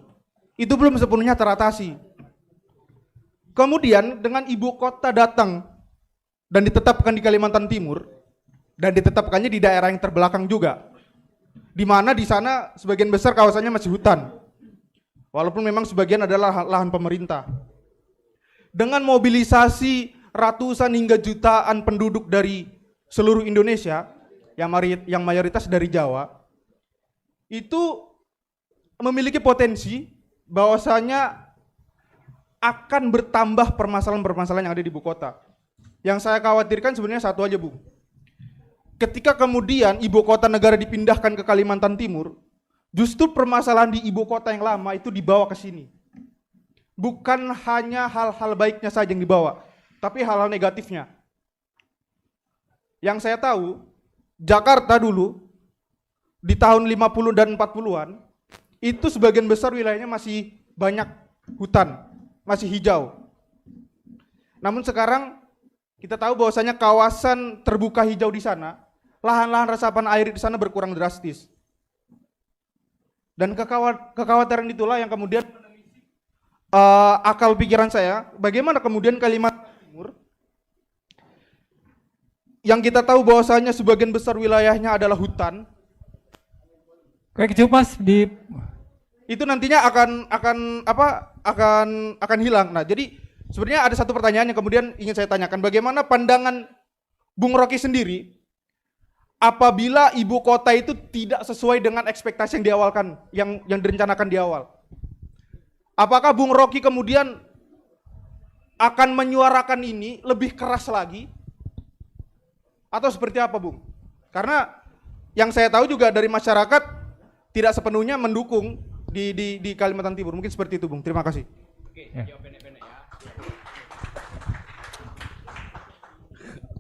itu belum sepenuhnya teratasi. Kemudian dengan ibu kota datang dan ditetapkan di Kalimantan Timur, dan ditetapkannya di daerah yang terbelakang juga, di mana di sana sebagian besar kawasannya masih hutan, walaupun memang sebagian adalah lahan pemerintah. Dengan mobilisasi ratusan hingga jutaan penduduk dari seluruh Indonesia, yang mayoritas dari Jawa, itu memiliki potensi bahwasanya akan bertambah permasalahan-permasalahan yang ada di ibu kota. Yang saya khawatirkan sebenarnya satu aja, Bung. Ketika kemudian ibu kota negara dipindahkan ke Kalimantan Timur, justru permasalahan di ibu kota yang lama itu dibawa ke sini. Bukan hanya hal-hal baiknya saja yang dibawa, tapi hal-hal negatifnya. Yang saya tahu, Jakarta dulu di tahun 50 dan 40-an itu sebagian besar wilayahnya masih banyak hutan, masih hijau. Namun sekarang kita tahu bahwasanya kawasan terbuka hijau di sana, lahan-lahan resapan air di sana berkurang drastis. Dan kekhawatiran itulah yang kemudian akal pikiran saya, bagaimana kemudian Kalimantan Timur yang kita tahu bahwasanya sebagian besar wilayahnya adalah hutan. Oke, cukup Mas di Itu nantinya akan hilang. Nah, jadi sebenarnya ada satu pertanyaan yang kemudian ingin saya tanyakan, bagaimana pandangan Bung Rocky sendiri apabila ibu kota itu tidak sesuai dengan ekspektasi yang diawalkan, yang direncanakan di awal? Apakah Bung Rocky kemudian akan menyuarakan ini lebih keras lagi? Atau seperti apa, Bung? Karena yang saya tahu juga dari masyarakat tidak sepenuhnya mendukung di Kalimantan Timur. Mungkin seperti itu, Bung. Terima kasih.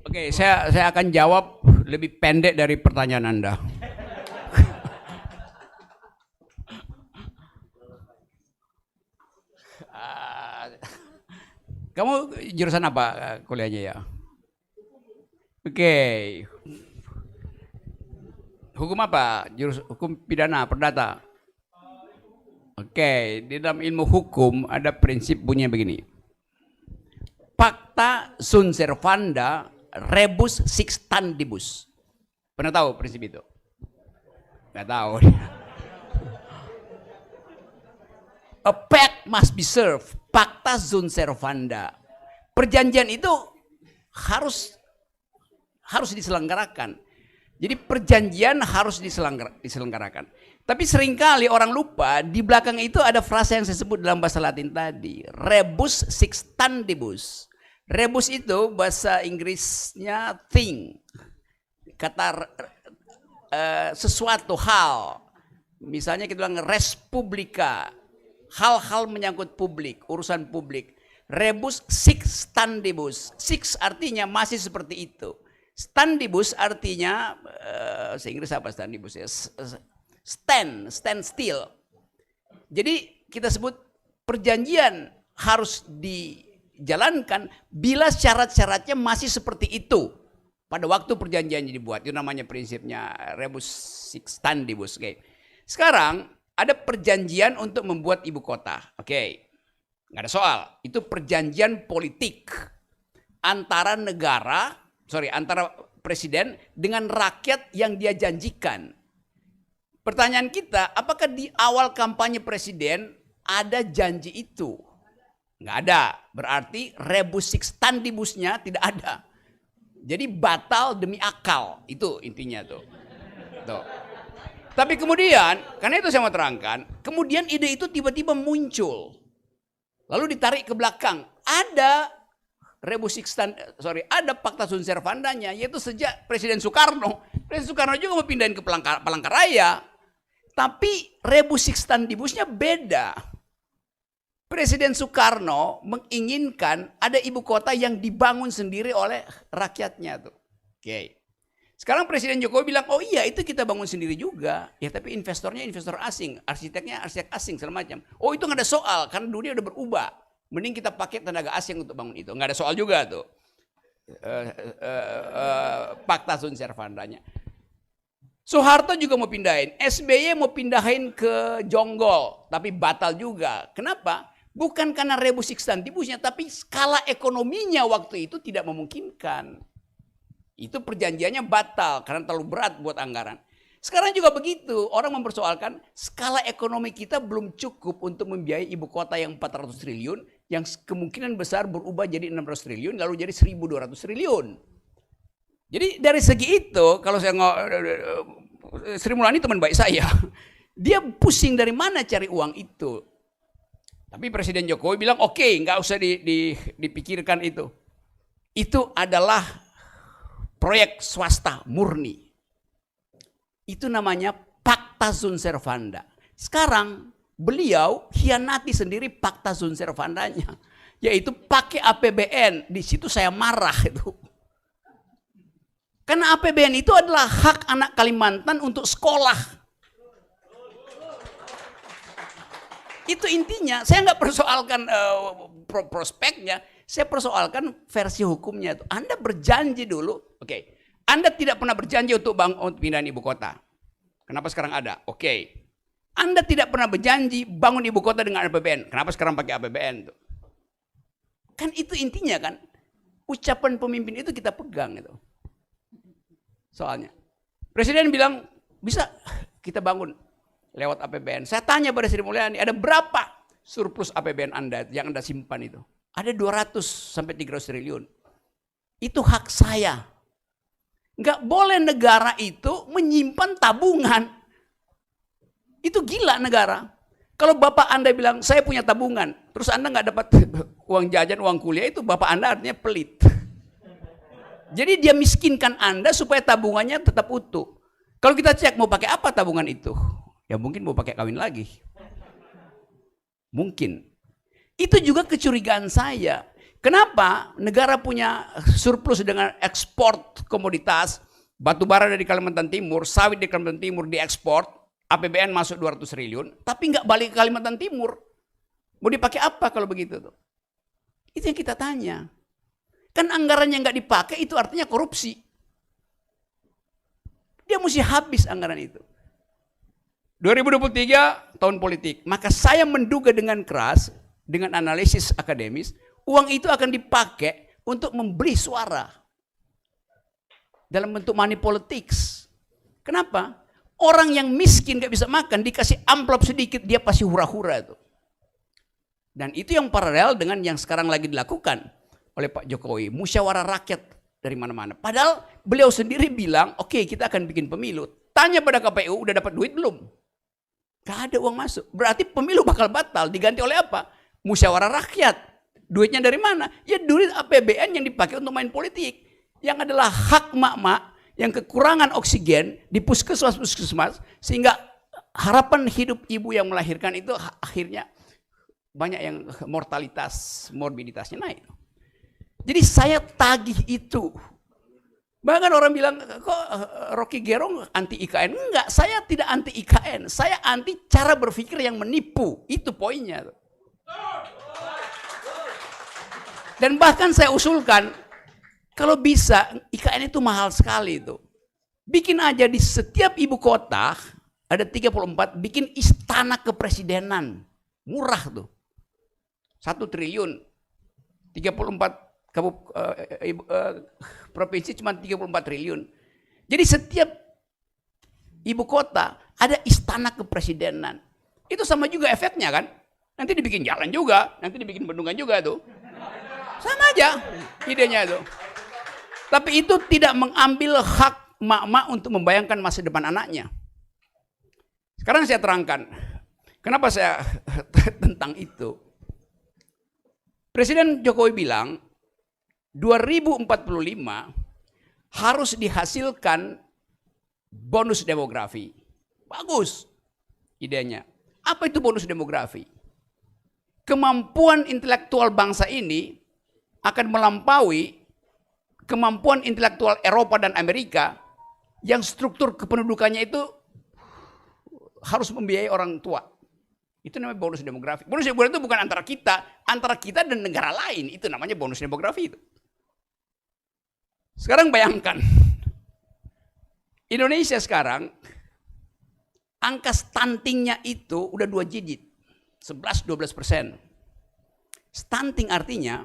Oke, saya akan jawab lebih pendek dari pertanyaan Anda. Kamu jurusan apa kuliahnya ya? Oke. Hukum apa? Hukum pidana, perdata. Oke, di dalam ilmu hukum ada prinsip bunyinya begini. Pacta sunt servanda rebus sixtantibus. Pernah tahu prinsip itu? Nggak tahu. A pact must be served. Pacta sunt servanda. Perjanjian itu harus diselenggarakan. Jadi perjanjian harus diselenggarakan. Tapi seringkali orang lupa di belakang itu ada frasa yang saya sebut dalam bahasa Latin tadi, rebus sixtantibus. Rebus itu bahasa Inggrisnya thing, kata sesuatu hal. Misalnya kita bilang res publica, hal-hal menyangkut publik, urusan publik. Rebus sixtantibus. Six artinya masih seperti itu. Standibus artinya bahasa Inggris apa standibus ya? Stand still. Jadi kita sebut perjanjian harus dijalankan bila syarat-syaratnya masih seperti itu pada waktu perjanjiannya dibuat. Itu namanya prinsipnya rebus sixtantibus. Oke. Sekarang ada perjanjian untuk membuat ibu kota. Oke. Nggak ada soal. Itu perjanjian politik antara antara presiden dengan rakyat yang dia janjikan. Pertanyaan kita, apakah di awal kampanye presiden ada janji itu? Nggak ada. Berarti rebus sixtantibusnya tidak ada. Jadi batal demi akal. Itu intinya tuh. Tapi kemudian, karena itu saya mau terangkan, kemudian ide itu tiba-tiba muncul. Lalu ditarik ke belakang. Ada ada fakta sunt servandanya, yaitu sejak Presiden Soekarno. Presiden Soekarno juga mau pindahin ke Palangkaraya. Tapi rebus sextantibusnya beda. Presiden Soekarno menginginkan ada ibu kota yang dibangun sendiri oleh rakyatnya tuh. Oke. Sekarang Presiden Jokowi bilang, oh iya itu kita bangun sendiri juga. Ya tapi investornya investor asing, arsiteknya arsitek asing segala macam. Oh itu nggak ada soal karena dunia udah berubah. Mending kita pakai tenaga asing untuk bangun itu. Nggak ada soal juga tuh. Fakta sunt servandanya. Soeharto juga mau pindahin, SBY mau pindahin ke Jonggol, tapi batal juga. Kenapa? Bukan karena rebus sextantibusnya, tapi skala ekonominya waktu itu tidak memungkinkan. Itu perjanjiannya batal karena terlalu berat buat anggaran. Sekarang juga begitu, orang mempersoalkan skala ekonomi kita belum cukup untuk membiayai ibu kota yang 400 triliun, yang kemungkinan besar berubah jadi 600 triliun, lalu jadi 1.200 triliun. Jadi dari segi itu, kalau saya Sri Mulyani teman baik saya, dia pusing dari mana cari uang itu. Tapi Presiden Jokowi bilang oke, nggak usah dipikirkan itu. Itu adalah proyek swasta murni. Itu namanya fakta sunt servanda. Sekarang beliau hianati sendiri fakta sunt servandanya, yaitu pakai APBN. Di situ saya marah itu. Karena APBN itu adalah hak anak Kalimantan untuk sekolah. Itu intinya. Saya nggak persoalkan prospeknya, saya persoalkan versi hukumnya. Anda berjanji dulu, oke. Anda tidak pernah berjanji untuk pindahan ibu kota. Kenapa sekarang ada? Oke. Anda tidak pernah berjanji bangun ibu kota dengan APBN. Kenapa sekarang pakai APBN? Kan itu intinya kan. Ucapan pemimpin itu kita pegang itu. Soalnya Presiden bilang bisa kita bangun lewat APBN. Saya tanya pada Sri Mulyani, ada berapa surplus APBN Anda yang Anda simpan itu? Ada 200 sampai 300 triliun. Itu hak saya. Nggak boleh negara itu menyimpan tabungan. Itu gila negara. Kalau bapak Anda bilang saya punya tabungan, terus Anda nggak dapat uang jajan, uang kuliah, itu bapak Anda artinya pelit. Jadi dia miskinkan Anda supaya tabungannya tetap utuh. Kalau kita cek mau pakai apa tabungan itu? Ya mungkin mau pakai kawin lagi. Mungkin. Itu juga kecurigaan saya. Kenapa negara punya surplus dengan ekspor komoditas, batu bara dari Kalimantan Timur, sawit di Kalimantan Timur diekspor, APBN masuk 200 triliun, tapi nggak balik ke Kalimantan Timur. Mau dipakai apa kalau begitu tuh? Itu yang kita tanya. Kan anggarannya nggak dipakai itu artinya korupsi. Dia mesti habis anggaran itu. 2023 tahun politik. Maka saya menduga dengan keras, dengan analisis akademis, uang itu akan dipakai untuk membeli suara. Dalam bentuk money politics. Kenapa? Orang yang miskin gak bisa makan, dikasih amplop sedikit, dia pasti hura-hura itu. Dan itu yang paralel dengan yang sekarang lagi dilakukan oleh Pak Jokowi, musyawarah rakyat dari mana-mana. Padahal beliau sendiri bilang, oke, kita akan bikin pemilu. Tanya pada KPU, udah dapat duit belum? Gak ada uang masuk. Berarti pemilu bakal batal. Diganti oleh apa? Musyawarah rakyat. Duitnya dari mana? Ya duit APBN yang dipakai untuk main politik. Yang adalah hak mak-mak yang kekurangan oksigen di puskesmas, sehingga harapan hidup ibu yang melahirkan itu akhirnya banyak yang morbiditasnya naik. Jadi saya tagih itu. Bahkan orang bilang, kok Rocky Gerung anti IKN? Enggak, saya tidak anti IKN. Saya anti cara berpikir yang menipu. Itu poinnya. Dan bahkan saya usulkan, kalau bisa IKN itu mahal sekali itu. Bikin aja di setiap ibu kota, ada 34, bikin istana kepresidenan. Murah tuh. 1 triliun. 34 provinsi cuma 34 triliun. Jadi setiap ibu kota ada istana kepresidenan. Itu sama juga efeknya kan. Nanti dibikin jalan juga, nanti dibikin bendungan juga tuh. Sama aja idenya itu. Tapi itu tidak mengambil hak mak-mak untuk membayangkan masa depan anaknya. Sekarang saya terangkan. Kenapa saya tentang itu. Presiden Jokowi bilang, 2045 harus dihasilkan bonus demografi. Bagus idenya. Apa itu bonus demografi? Kemampuan intelektual bangsa ini akan melampaui kemampuan intelektual Eropa dan Amerika yang struktur kependudukannya itu harus membiayai orang tua. Itu namanya bonus demografi. Bonus demografi itu bukan antara kita dan negara lain. Itu namanya bonus demografi itu. Sekarang bayangkan, Indonesia sekarang angka stuntingnya itu udah 2 digit, 11-12%. Stunting artinya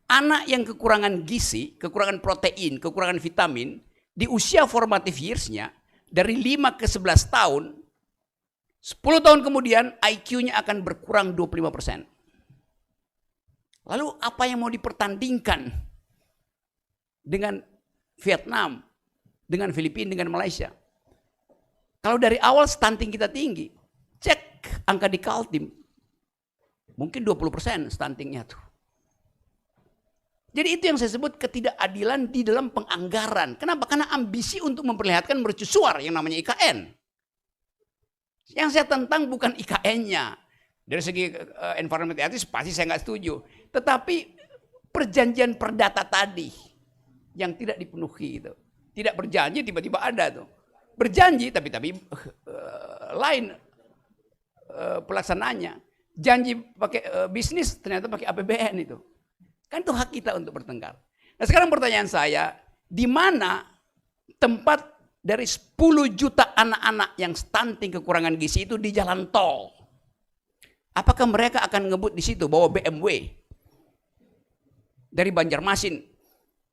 anak yang kekurangan gizi, kekurangan protein, kekurangan vitamin di usia formative years-nya dari 5 ke 11 tahun, 10 tahun kemudian IQ-nya akan berkurang 25%. Lalu apa yang mau dipertandingkan dengan Vietnam, dengan Filipina, dengan Malaysia? Kalau dari awal stunting kita tinggi, cek angka di Kaltim, mungkin 20% stuntingnya tuh. Jadi itu yang saya sebut ketidakadilan di dalam penganggaran. Kenapa? Karena ambisi untuk memperlihatkan mercusuar yang namanya IKN. Yang saya tentang bukan IKN-nya. Dari segi environment etis pasti saya nggak setuju. Tetapi perjanjian perdata tadi yang tidak dipenuhi itu. Tidak berjanji tiba-tiba ada tuh. Berjanji tapi lain pelaksanaannya. Janji pakai bisnis ternyata pakai APBN itu. Kan itu hak kita untuk bertengkar. Nah sekarang pertanyaan saya, di mana tempat dari 10 juta anak-anak yang stunting kekurangan gizi itu di jalan tol? Apakah mereka akan ngebut di situ bawa BMW dari Banjarmasin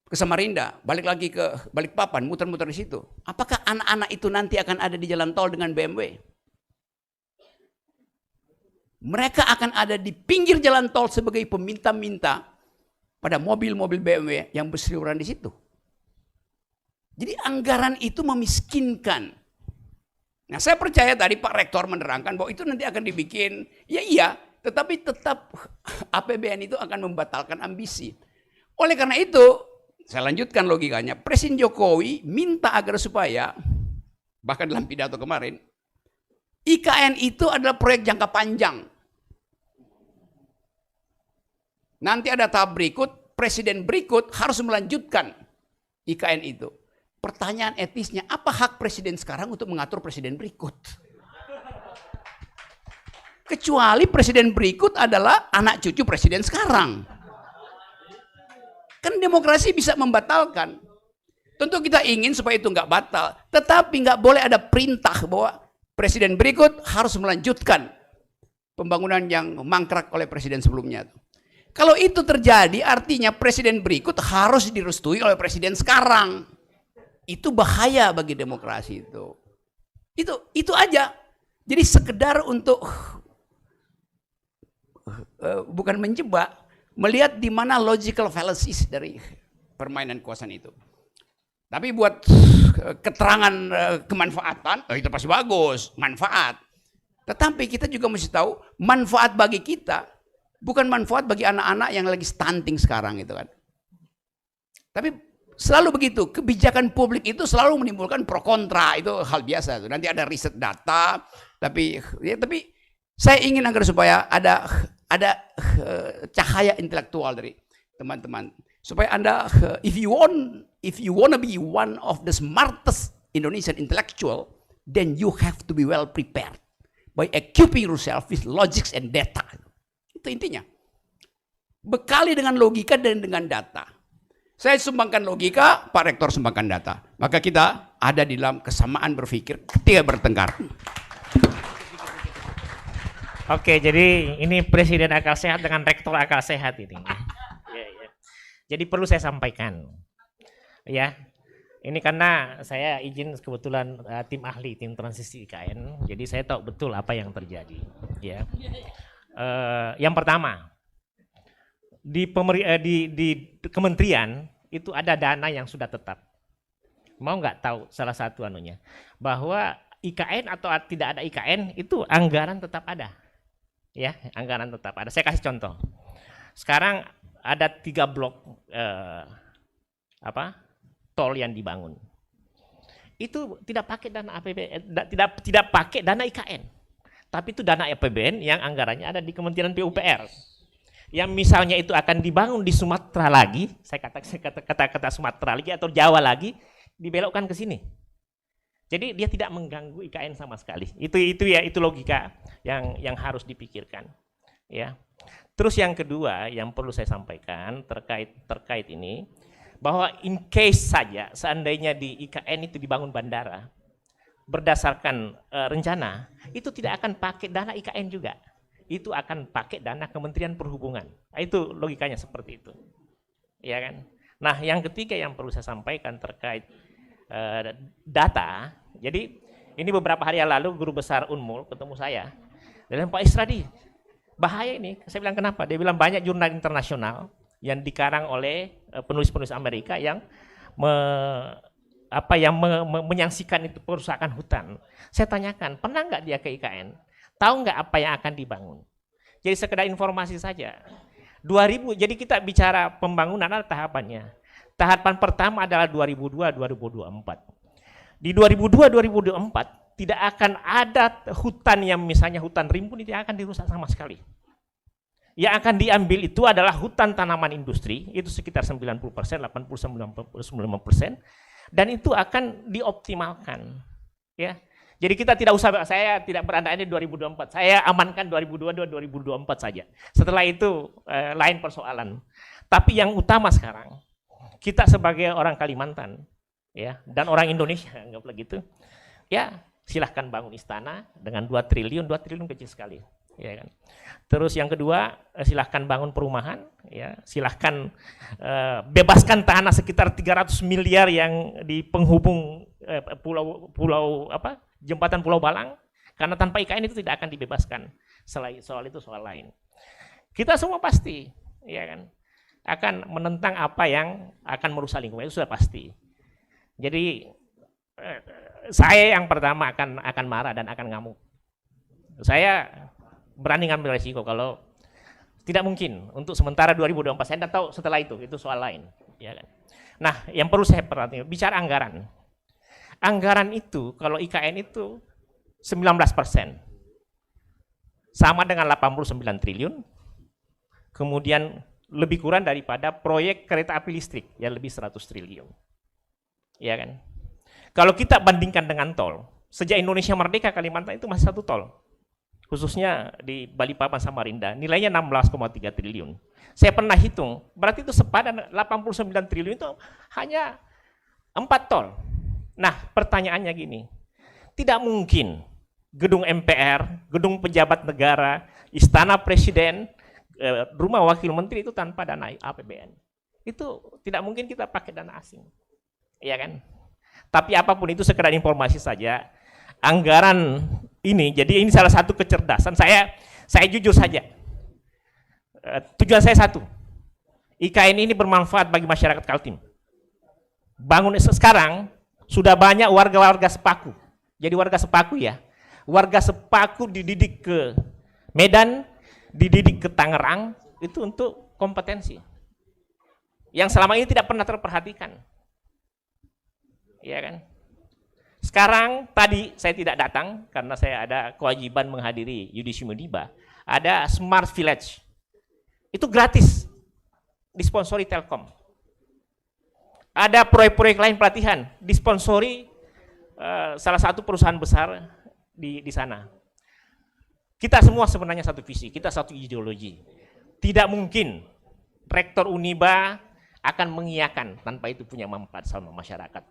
ke Samarinda, balik lagi ke Balikpapan, muter-muter di situ? Apakah anak-anak itu nanti akan ada di jalan tol dengan BMW? Mereka akan ada di pinggir jalan tol sebagai peminta-minta pada mobil-mobil BMW yang berseliweran di situ. Jadi anggaran itu memiskinkan. Nah saya percaya tadi Pak Rektor menerangkan bahwa itu nanti akan dibikin, ya iya, tetapi tetap APBN itu akan membatalkan ambisi. Oleh karena itu, saya lanjutkan logikanya, Presiden Jokowi minta agar supaya, bahkan dalam pidato kemarin, IKN itu adalah proyek jangka panjang. Nanti ada tahap berikut, presiden berikut harus melanjutkan IKN itu. Pertanyaan etisnya, apa hak presiden sekarang untuk mengatur presiden berikut? Kecuali presiden berikut adalah anak cucu presiden sekarang. Kan demokrasi bisa membatalkan. Tentu kita ingin supaya itu nggak batal. Tetapi nggak boleh ada perintah bahwa presiden berikut harus melanjutkan pembangunan yang mangkrak oleh presiden sebelumnya. Kalau itu terjadi artinya presiden berikut harus direstui oleh presiden sekarang. Itu bahaya bagi demokrasi itu. Itu aja. Jadi sekedar untuk bukan menjebak, melihat di mana logical fallacies dari permainan kekuasaan itu. Tapi buat keterangan kemanfaatan, itu pasti bagus, manfaat. Tetapi kita juga mesti tahu manfaat bagi kita bukan manfaat bagi anak-anak yang lagi stunting sekarang itu kan. Tapi selalu begitu, kebijakan publik itu selalu menimbulkan pro kontra, itu hal biasa. Nanti ada riset data, tapi saya ingin agar supaya ada cahaya intelektual dari teman-teman, supaya Anda if you want to be one of the smartest Indonesian intellectual, then you have to be well prepared by equipping yourself with logics and data. Itu intinya. Bekali dengan logika dan dengan data. Saya sumbangkan logika, Pak Rektor sumbangkan data. Maka kita ada di dalam kesamaan berpikir ketika bertengkar. Oke, jadi ini presiden akal sehat dengan rektor akal sehat ini. Ya. Jadi perlu saya sampaikan, ya. Ini karena saya izin kebetulan tim ahli, tim transisi IKN, jadi saya tahu betul apa yang terjadi. Ya. Yang pertama, di kementerian itu ada dana yang sudah tetap. Mau nggak tahu salah satu anunya, bahwa IKN atau tidak ada IKN itu anggaran tetap ada. Ya, anggaran tetap ada. Saya kasih contoh. Sekarang ada 3 blok tol yang dibangun. Itu tidak pakai dana APBN, tidak pakai dana IKN. Tapi itu dana APBN yang anggarannya ada di Kementerian PUPR. Yang misalnya itu akan dibangun di Sumatera lagi, saya kata Sumatera lagi atau Jawa lagi, dibelokkan ke sini. Jadi dia tidak mengganggu IKN sama sekali. Itu logika yang harus dipikirkan. Ya. Terus yang kedua yang perlu saya sampaikan terkait ini, bahwa in case saja seandainya di IKN itu dibangun bandara berdasarkan rencana, itu tidak akan pakai dana IKN juga. Itu akan pakai dana Kementerian Perhubungan. Nah, itu logikanya seperti itu. Ya kan? Nah, yang ketiga yang perlu saya sampaikan terkait data. Jadi, ini beberapa hari yang lalu guru besar Unmul ketemu saya. Dan Pak Isradi, bahaya ini. Saya bilang kenapa? Dia bilang banyak jurnal internasional yang dikarang oleh penulis-penulis Amerika yang menyaksikan itu perusahaan hutan. Saya tanyakan, pernah nggak dia ke IKN? Tahu nggak apa yang akan dibangun? Jadi sekedar informasi saja. 2000, jadi kita bicara pembangunan ada tahapannya. Tahapan pertama adalah 2002-2024. Di 2002-2024 tidak akan ada hutan yang misalnya hutan rimbun itu akan dirusak sama sekali. Yang akan diambil itu adalah hutan tanaman industri, itu sekitar 90%, 80-99%, dan itu akan dioptimalkan. Ya. Jadi kita tidak usah, saya tidak berandai-andai 2024, saya amankan 2022-2024 saja. Setelah itu lain persoalan. Tapi yang utama sekarang, kita sebagai orang Kalimantan, ya, dan orang Indonesia, anggaplah gitu, ya silahkan bangun istana dengan 2 triliun kecil sekali. Ya kan. Terus yang kedua, silahkan bangun perumahan, ya, silahkan bebaskan tanah sekitar 300 miliar yang di penghubung jembatan Pulau Balang, karena tanpa IKN itu tidak akan dibebaskan. Soal itu soal lain. Kita semua pasti, ya kan, akan menentang apa yang akan merusak lingkungan, itu sudah pasti. Jadi saya yang pertama akan marah dan akan ngamuk. Saya berani ngambil resiko kalau tidak mungkin untuk sementara 2024. Saya tidak tahu setelah itu soal lain. Ya kan? Nah, yang perlu saya perhatikan, bicara anggaran. Anggaran itu, kalau IKN itu 19%. Sama dengan 89 triliun. Kemudian lebih kurang daripada proyek kereta api listrik, yang lebih 100 triliun. Ya kan? Kalau kita bandingkan dengan tol, sejak Indonesia merdeka Kalimantan itu masih 1 tol. Khususnya di Balikpapan Samarinda, nilainya 16,3 triliun. Saya pernah hitung, berarti itu sepadan 89 triliun itu hanya 4 tol. Nah, pertanyaannya gini, tidak mungkin gedung MPR, gedung pejabat negara, istana presiden, rumah wakil menteri itu tanpa dana APBN. Itu tidak mungkin kita pakai dana asing. Iya kan? Tapi apapun itu sekedar informasi saja. Anggaran ini, jadi ini salah satu kecerdasan. Saya jujur saja. Tujuan saya satu. IKN ini bermanfaat bagi masyarakat Kaltim. Bangun sekarang sudah banyak warga-warga Sepaku. Jadi warga Sepaku ya. Warga Sepaku dididik ke Medan, dididik ke Tangerang, itu untuk kompetensi. Yang selama ini tidak pernah terperhatikan. Iya kan? Sekarang tadi saya tidak datang karena saya ada kewajiban menghadiri Yudisium Uniba. Ada Smart Village. Itu gratis. Disponsori Telkom. Ada proyek-proyek lain pelatihan, disponsori salah satu perusahaan besar di sana. Kita semua sebenarnya satu visi, kita satu ideologi. Tidak mungkin rektor Uniba akan mengiyakan tanpa itu punya manfaat sama masyarakat.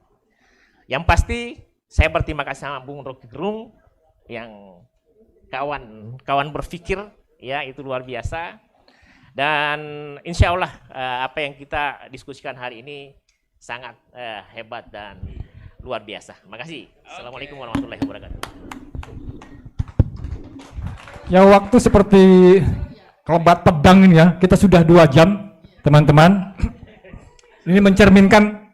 Yang pasti saya berterima kasih sama Bung Rocky Gerung yang kawan berpikir, ya itu luar biasa. Dan insya Allah apa yang kita diskusikan hari ini sangat hebat dan luar biasa. Makasih. Assalamualaikum warahmatullahi wabarakatuh. Ya, waktu seperti kelebat pedang ini ya, kita sudah 2 jam, teman-teman. Ini mencerminkan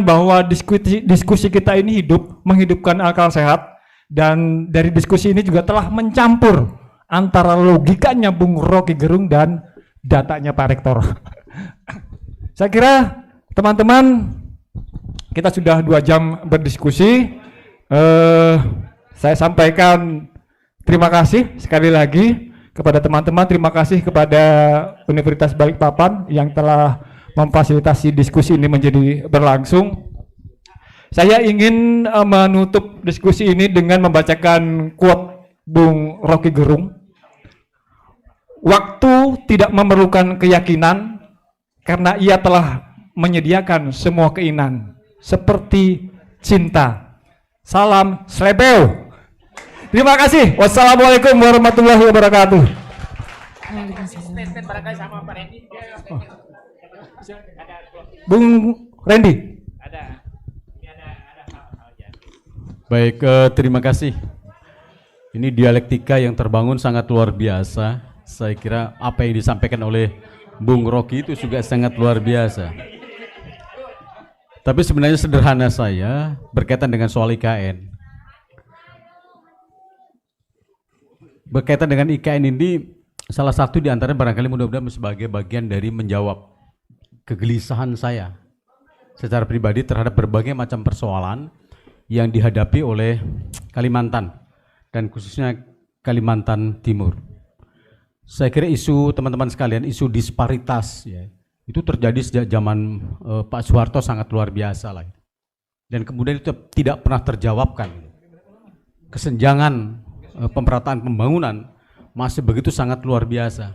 bahwa diskusi kita ini menghidupkan akal sehat, dan dari diskusi ini juga telah mencampur antara logikanya Bung Rocky Gerung dan datanya Pak Rektor. Saya kira teman-teman kita sudah 2 jam berdiskusi. Saya sampaikan terima kasih sekali lagi kepada teman-teman, terima kasih kepada Universitas Balikpapan yang telah memfasilitasi diskusi ini menjadi berlangsung. Saya ingin menutup diskusi ini dengan membacakan quote Bung Rocky Gerung. Waktu tidak memerlukan keyakinan karena ia telah menyediakan semua keinginan seperti cinta. Salam Slebeo. Terima kasih. Wassalamualaikum warahmatullahi wabarakatuh. Bung Randy. Baik, terima kasih. Ini dialektika yang terbangun sangat luar biasa. Saya kira apa yang disampaikan oleh Bung Rocky itu juga sangat luar biasa. Tapi sebenarnya sederhana saya berkaitan dengan soal IKN. Berkaitan dengan IKN ini, salah satu di antara barangkali mudah-mudahan sebagai bagian dari menjawab kegelisahan saya secara pribadi terhadap berbagai macam persoalan yang dihadapi oleh Kalimantan dan khususnya Kalimantan Timur. Saya kira isu teman-teman sekalian, isu disparitas ya, itu terjadi sejak zaman Pak Soeharto sangat luar biasa lah. Dan kemudian itu tidak pernah terjawabkan. Kesenjangan pemerataan pembangunan masih begitu sangat luar biasa.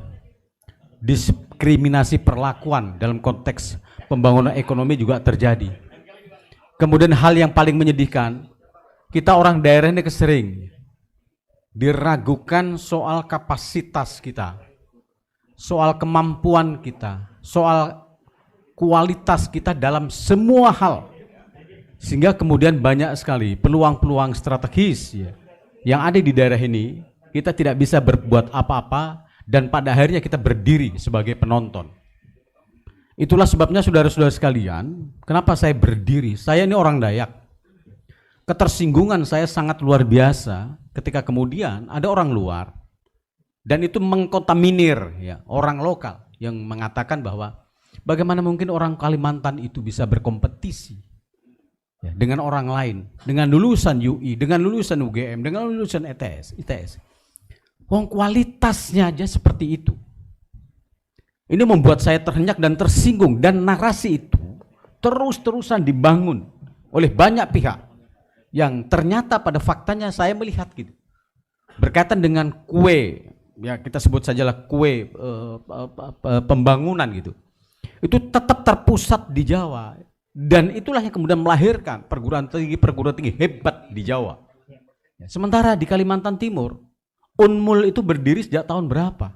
Diskriminasi perlakuan dalam konteks pembangunan ekonomi juga terjadi. Kemudian hal yang paling menyedihkan, kita orang daerah ini kesering diragukan soal kapasitas kita, soal kemampuan kita, soal kualitas kita dalam semua hal. Sehingga kemudian banyak sekali peluang-peluang strategis ya, yang ada di daerah ini, kita tidak bisa berbuat apa-apa dan pada akhirnya kita berdiri sebagai penonton. Itulah sebabnya saudara-saudara sekalian, kenapa saya berdiri? Saya ini orang Dayak. Ketersinggungan saya sangat luar biasa ketika kemudian ada orang luar dan itu mengkontaminir ya, orang lokal yang mengatakan bahwa bagaimana mungkin orang Kalimantan itu bisa berkompetisi ya, dengan orang lain, dengan lulusan UI, dengan lulusan UGM, dengan lulusan ITS. Wong kualitasnya aja seperti itu. Ini membuat saya terhenyak dan tersinggung, dan narasi itu terus-terusan dibangun oleh banyak pihak yang ternyata pada faktanya saya melihat gitu. Berkaitan dengan kue, ya kita sebut sajalah kue pembangunan gitu. Itu tetap terpusat di Jawa. Dan itulah yang kemudian melahirkan perguruan tinggi hebat di Jawa. Sementara di Kalimantan Timur, Unmul itu berdiri sejak tahun berapa?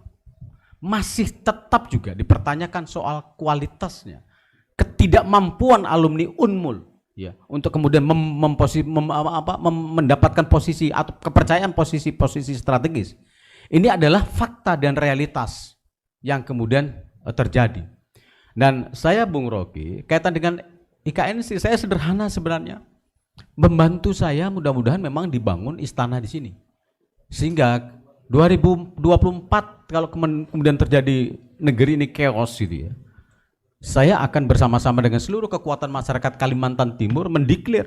Masih tetap juga dipertanyakan soal kualitasnya. Ketidakmampuan alumni Unmul ya, untuk kemudian mendapatkan posisi atau kepercayaan posisi strategis. Ini adalah fakta dan realitas yang kemudian terjadi. Dan saya Bung Rocky, kaitan dengan IKN sih saya sederhana sebenarnya. Membantu saya mudah-mudahan memang dibangun istana di sini. Sehingga 2024 kalau kemudian terjadi negeri ini chaos gitu ya. Saya akan bersama-sama dengan seluruh kekuatan masyarakat Kalimantan Timur mendeklar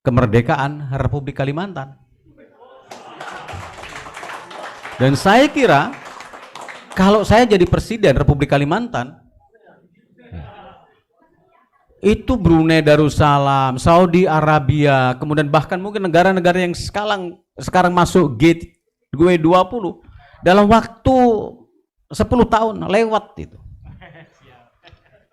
kemerdekaan Republik Kalimantan. Dan saya kira kalau saya jadi presiden Republik Kalimantan, itu Brunei Darussalam, Saudi Arabia, kemudian bahkan mungkin negara-negara yang sekarang masuk G20 dalam waktu 10 tahun lewat itu.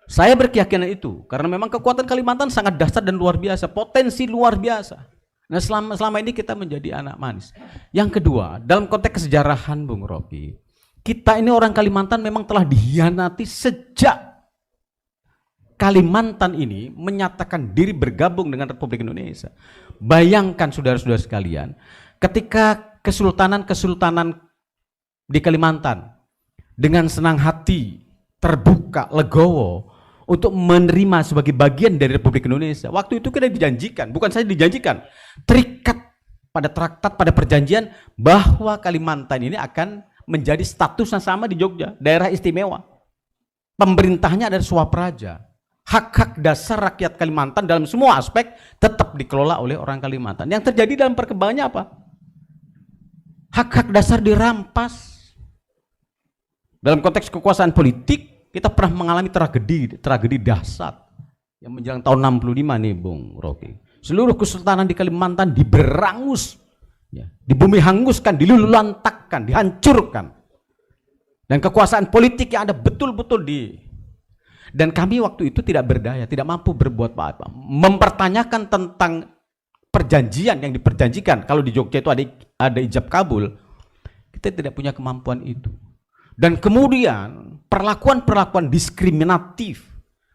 Saya berkeyakinan itu karena memang kekuatan Kalimantan sangat dahsyat dan luar biasa, potensi luar biasa. Nah selama ini kita menjadi anak manis. Yang kedua, dalam konteks kesejarahan Bung Rocky, kita ini orang Kalimantan memang telah dihianati sejak Kalimantan ini menyatakan diri bergabung dengan Republik Indonesia. Bayangkan saudara-saudara sekalian, ketika kesultanan di Kalimantan dengan senang hati, terbuka, legowo untuk menerima sebagai bagian dari Republik Indonesia. Waktu itu kita dijanjikan, bukan saja dijanjikan, terikat pada traktat, pada perjanjian bahwa Kalimantan ini akan menjadi statusnya sama di Jogja, daerah istimewa. pemerintahnya ada swapraja. Hak-hak dasar rakyat Kalimantan dalam semua aspek tetap dikelola oleh orang Kalimantan. Yang terjadi dalam perkembangannya apa? Hak-hak dasar dirampas. Dalam konteks kekuasaan politik, kita pernah mengalami tragedi dahsyat yang menjelang tahun 65 nih, Bung Rocky. Seluruh kesultanan di Kalimantan diberangus, ya, dibumi hanguskan, dilululantakkan, dihancurkan. Dan kekuasaan politik yang ada betul-betul dan kami waktu itu tidak berdaya, tidak mampu berbuat apa-apa. Mempertanyakan tentang perjanjian yang diperjanjikan. Kalau di Jogja itu ada ijab kabul, kita tidak punya kemampuan itu. Dan kemudian perlakuan-perlakuan diskriminatif,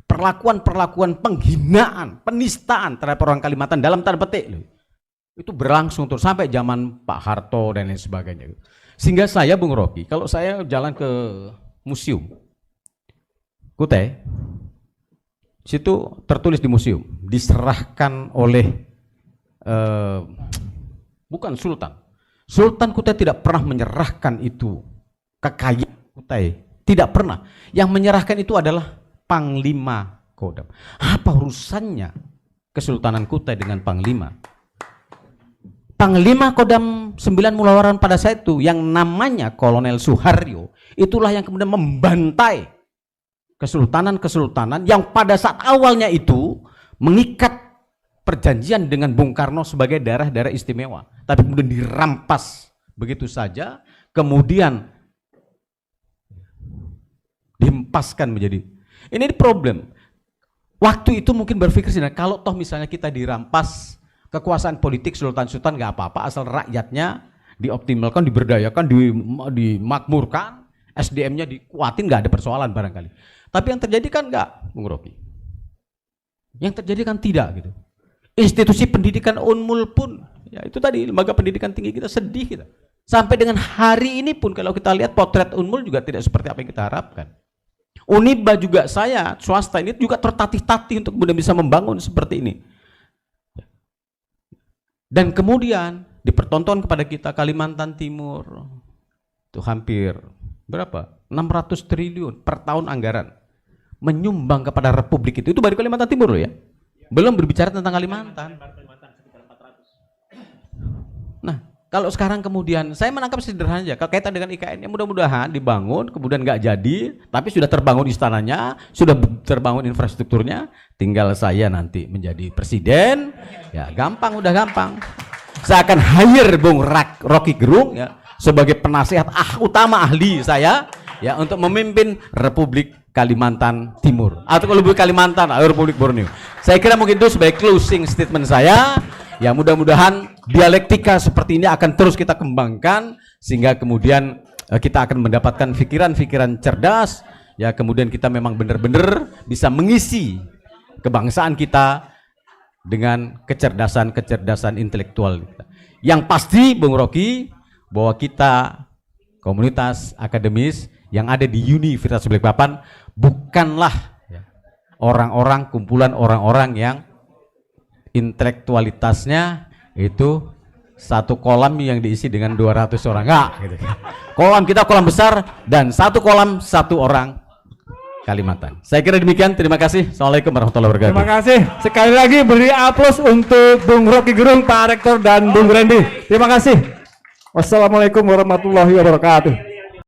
perlakuan-perlakuan penghinaan, penistaan terhadap orang Kalimantan dalam tanda petik loh, itu berlangsung terus sampai zaman Pak Harto dan lain sebagainya. Sehingga saya, Bung Rocky, kalau saya jalan ke museum Kutai, situ tertulis di museum, diserahkan oleh bukan Sultan. Sultan Kutai tidak pernah menyerahkan itu kekayaan Kutai, tidak pernah. Yang menyerahkan itu adalah Panglima Kodam. Apa urusannya Kesultanan Kutai dengan Panglima? Panglima Kodam 9 Mulawaran pada saat itu yang namanya Kolonel Suharyo, itulah yang kemudian membantai kesultanan-kesultanan yang pada saat awalnya itu mengikat perjanjian dengan Bung Karno sebagai daerah-daerah istimewa, tapi kemudian dirampas begitu saja, kemudian dihempaskan menjadi. Ini problem. Waktu itu mungkin berpikir sih, kalau toh misalnya kita dirampas kekuasaan politik sultan-sultan nggak apa-apa, asal rakyatnya dioptimalkan, diberdayakan, dimakmurkan, SDM-nya dikuatin, nggak ada persoalan barangkali. Tapi yang terjadi kan enggak, Bung Rocky. Yang terjadi kan tidak gitu. Institusi pendidikan Unmul pun, ya itu tadi, lembaga pendidikan tinggi kita sedih kita. Sampai dengan hari ini pun kalau kita lihat potret Unmul juga tidak seperti apa yang kita harapkan. Uniba juga saya, swasta ini juga tertatih-tatih untuk kemudian bisa membangun seperti ini. Dan kemudian dipertonton kepada kita Kalimantan Timur, itu hampir berapa? 600 triliun per tahun anggaran menyumbang kepada Republik itu baru Kalimantan Timur loh ya, belum berbicara tentang Kalimantan. Nah, kalau sekarang kemudian saya menangkap sederhana aja, kaitan dengan IKN, mudah-mudahan dibangun, kemudian nggak jadi, tapi sudah terbangun istananya, sudah terbangun infrastrukturnya, tinggal saya nanti menjadi presiden, ya gampang, udah gampang. Saya akan hire Bung Rocky Gerung ya sebagai penasihat utama ahli saya ya untuk memimpin Republik Kalimantan Timur atau kalau Kalimantan Republik Borneo. Saya kira mungkin itu sebagai closing statement saya. Ya mudah-mudahan dialektika seperti ini akan terus kita kembangkan sehingga kemudian kita akan mendapatkan pikiran-pikiran cerdas ya, kemudian kita memang benar-benar bisa mengisi kebangsaan kita dengan kecerdasan intelektual kita. Yang pasti Bung Rocky, bahwa kita komunitas akademis yang ada di Universitas Balikpapan bukanlah orang-orang, kumpulan orang-orang yang intelektualitasnya itu satu kolam yang diisi dengan 200 orang, enggak gitu. Kolam kita kolam besar dan satu kolam satu orang Kalimantan. Saya kira demikian, terima kasih. Assalamualaikum warahmatullahi wabarakatuh. Terima kasih. Sekali lagi beri aplaus untuk Bung Rocky Gerung, Pak Rektor dan Bung Randy. Terima kasih. Wassalamualaikum warahmatullahi wabarakatuh.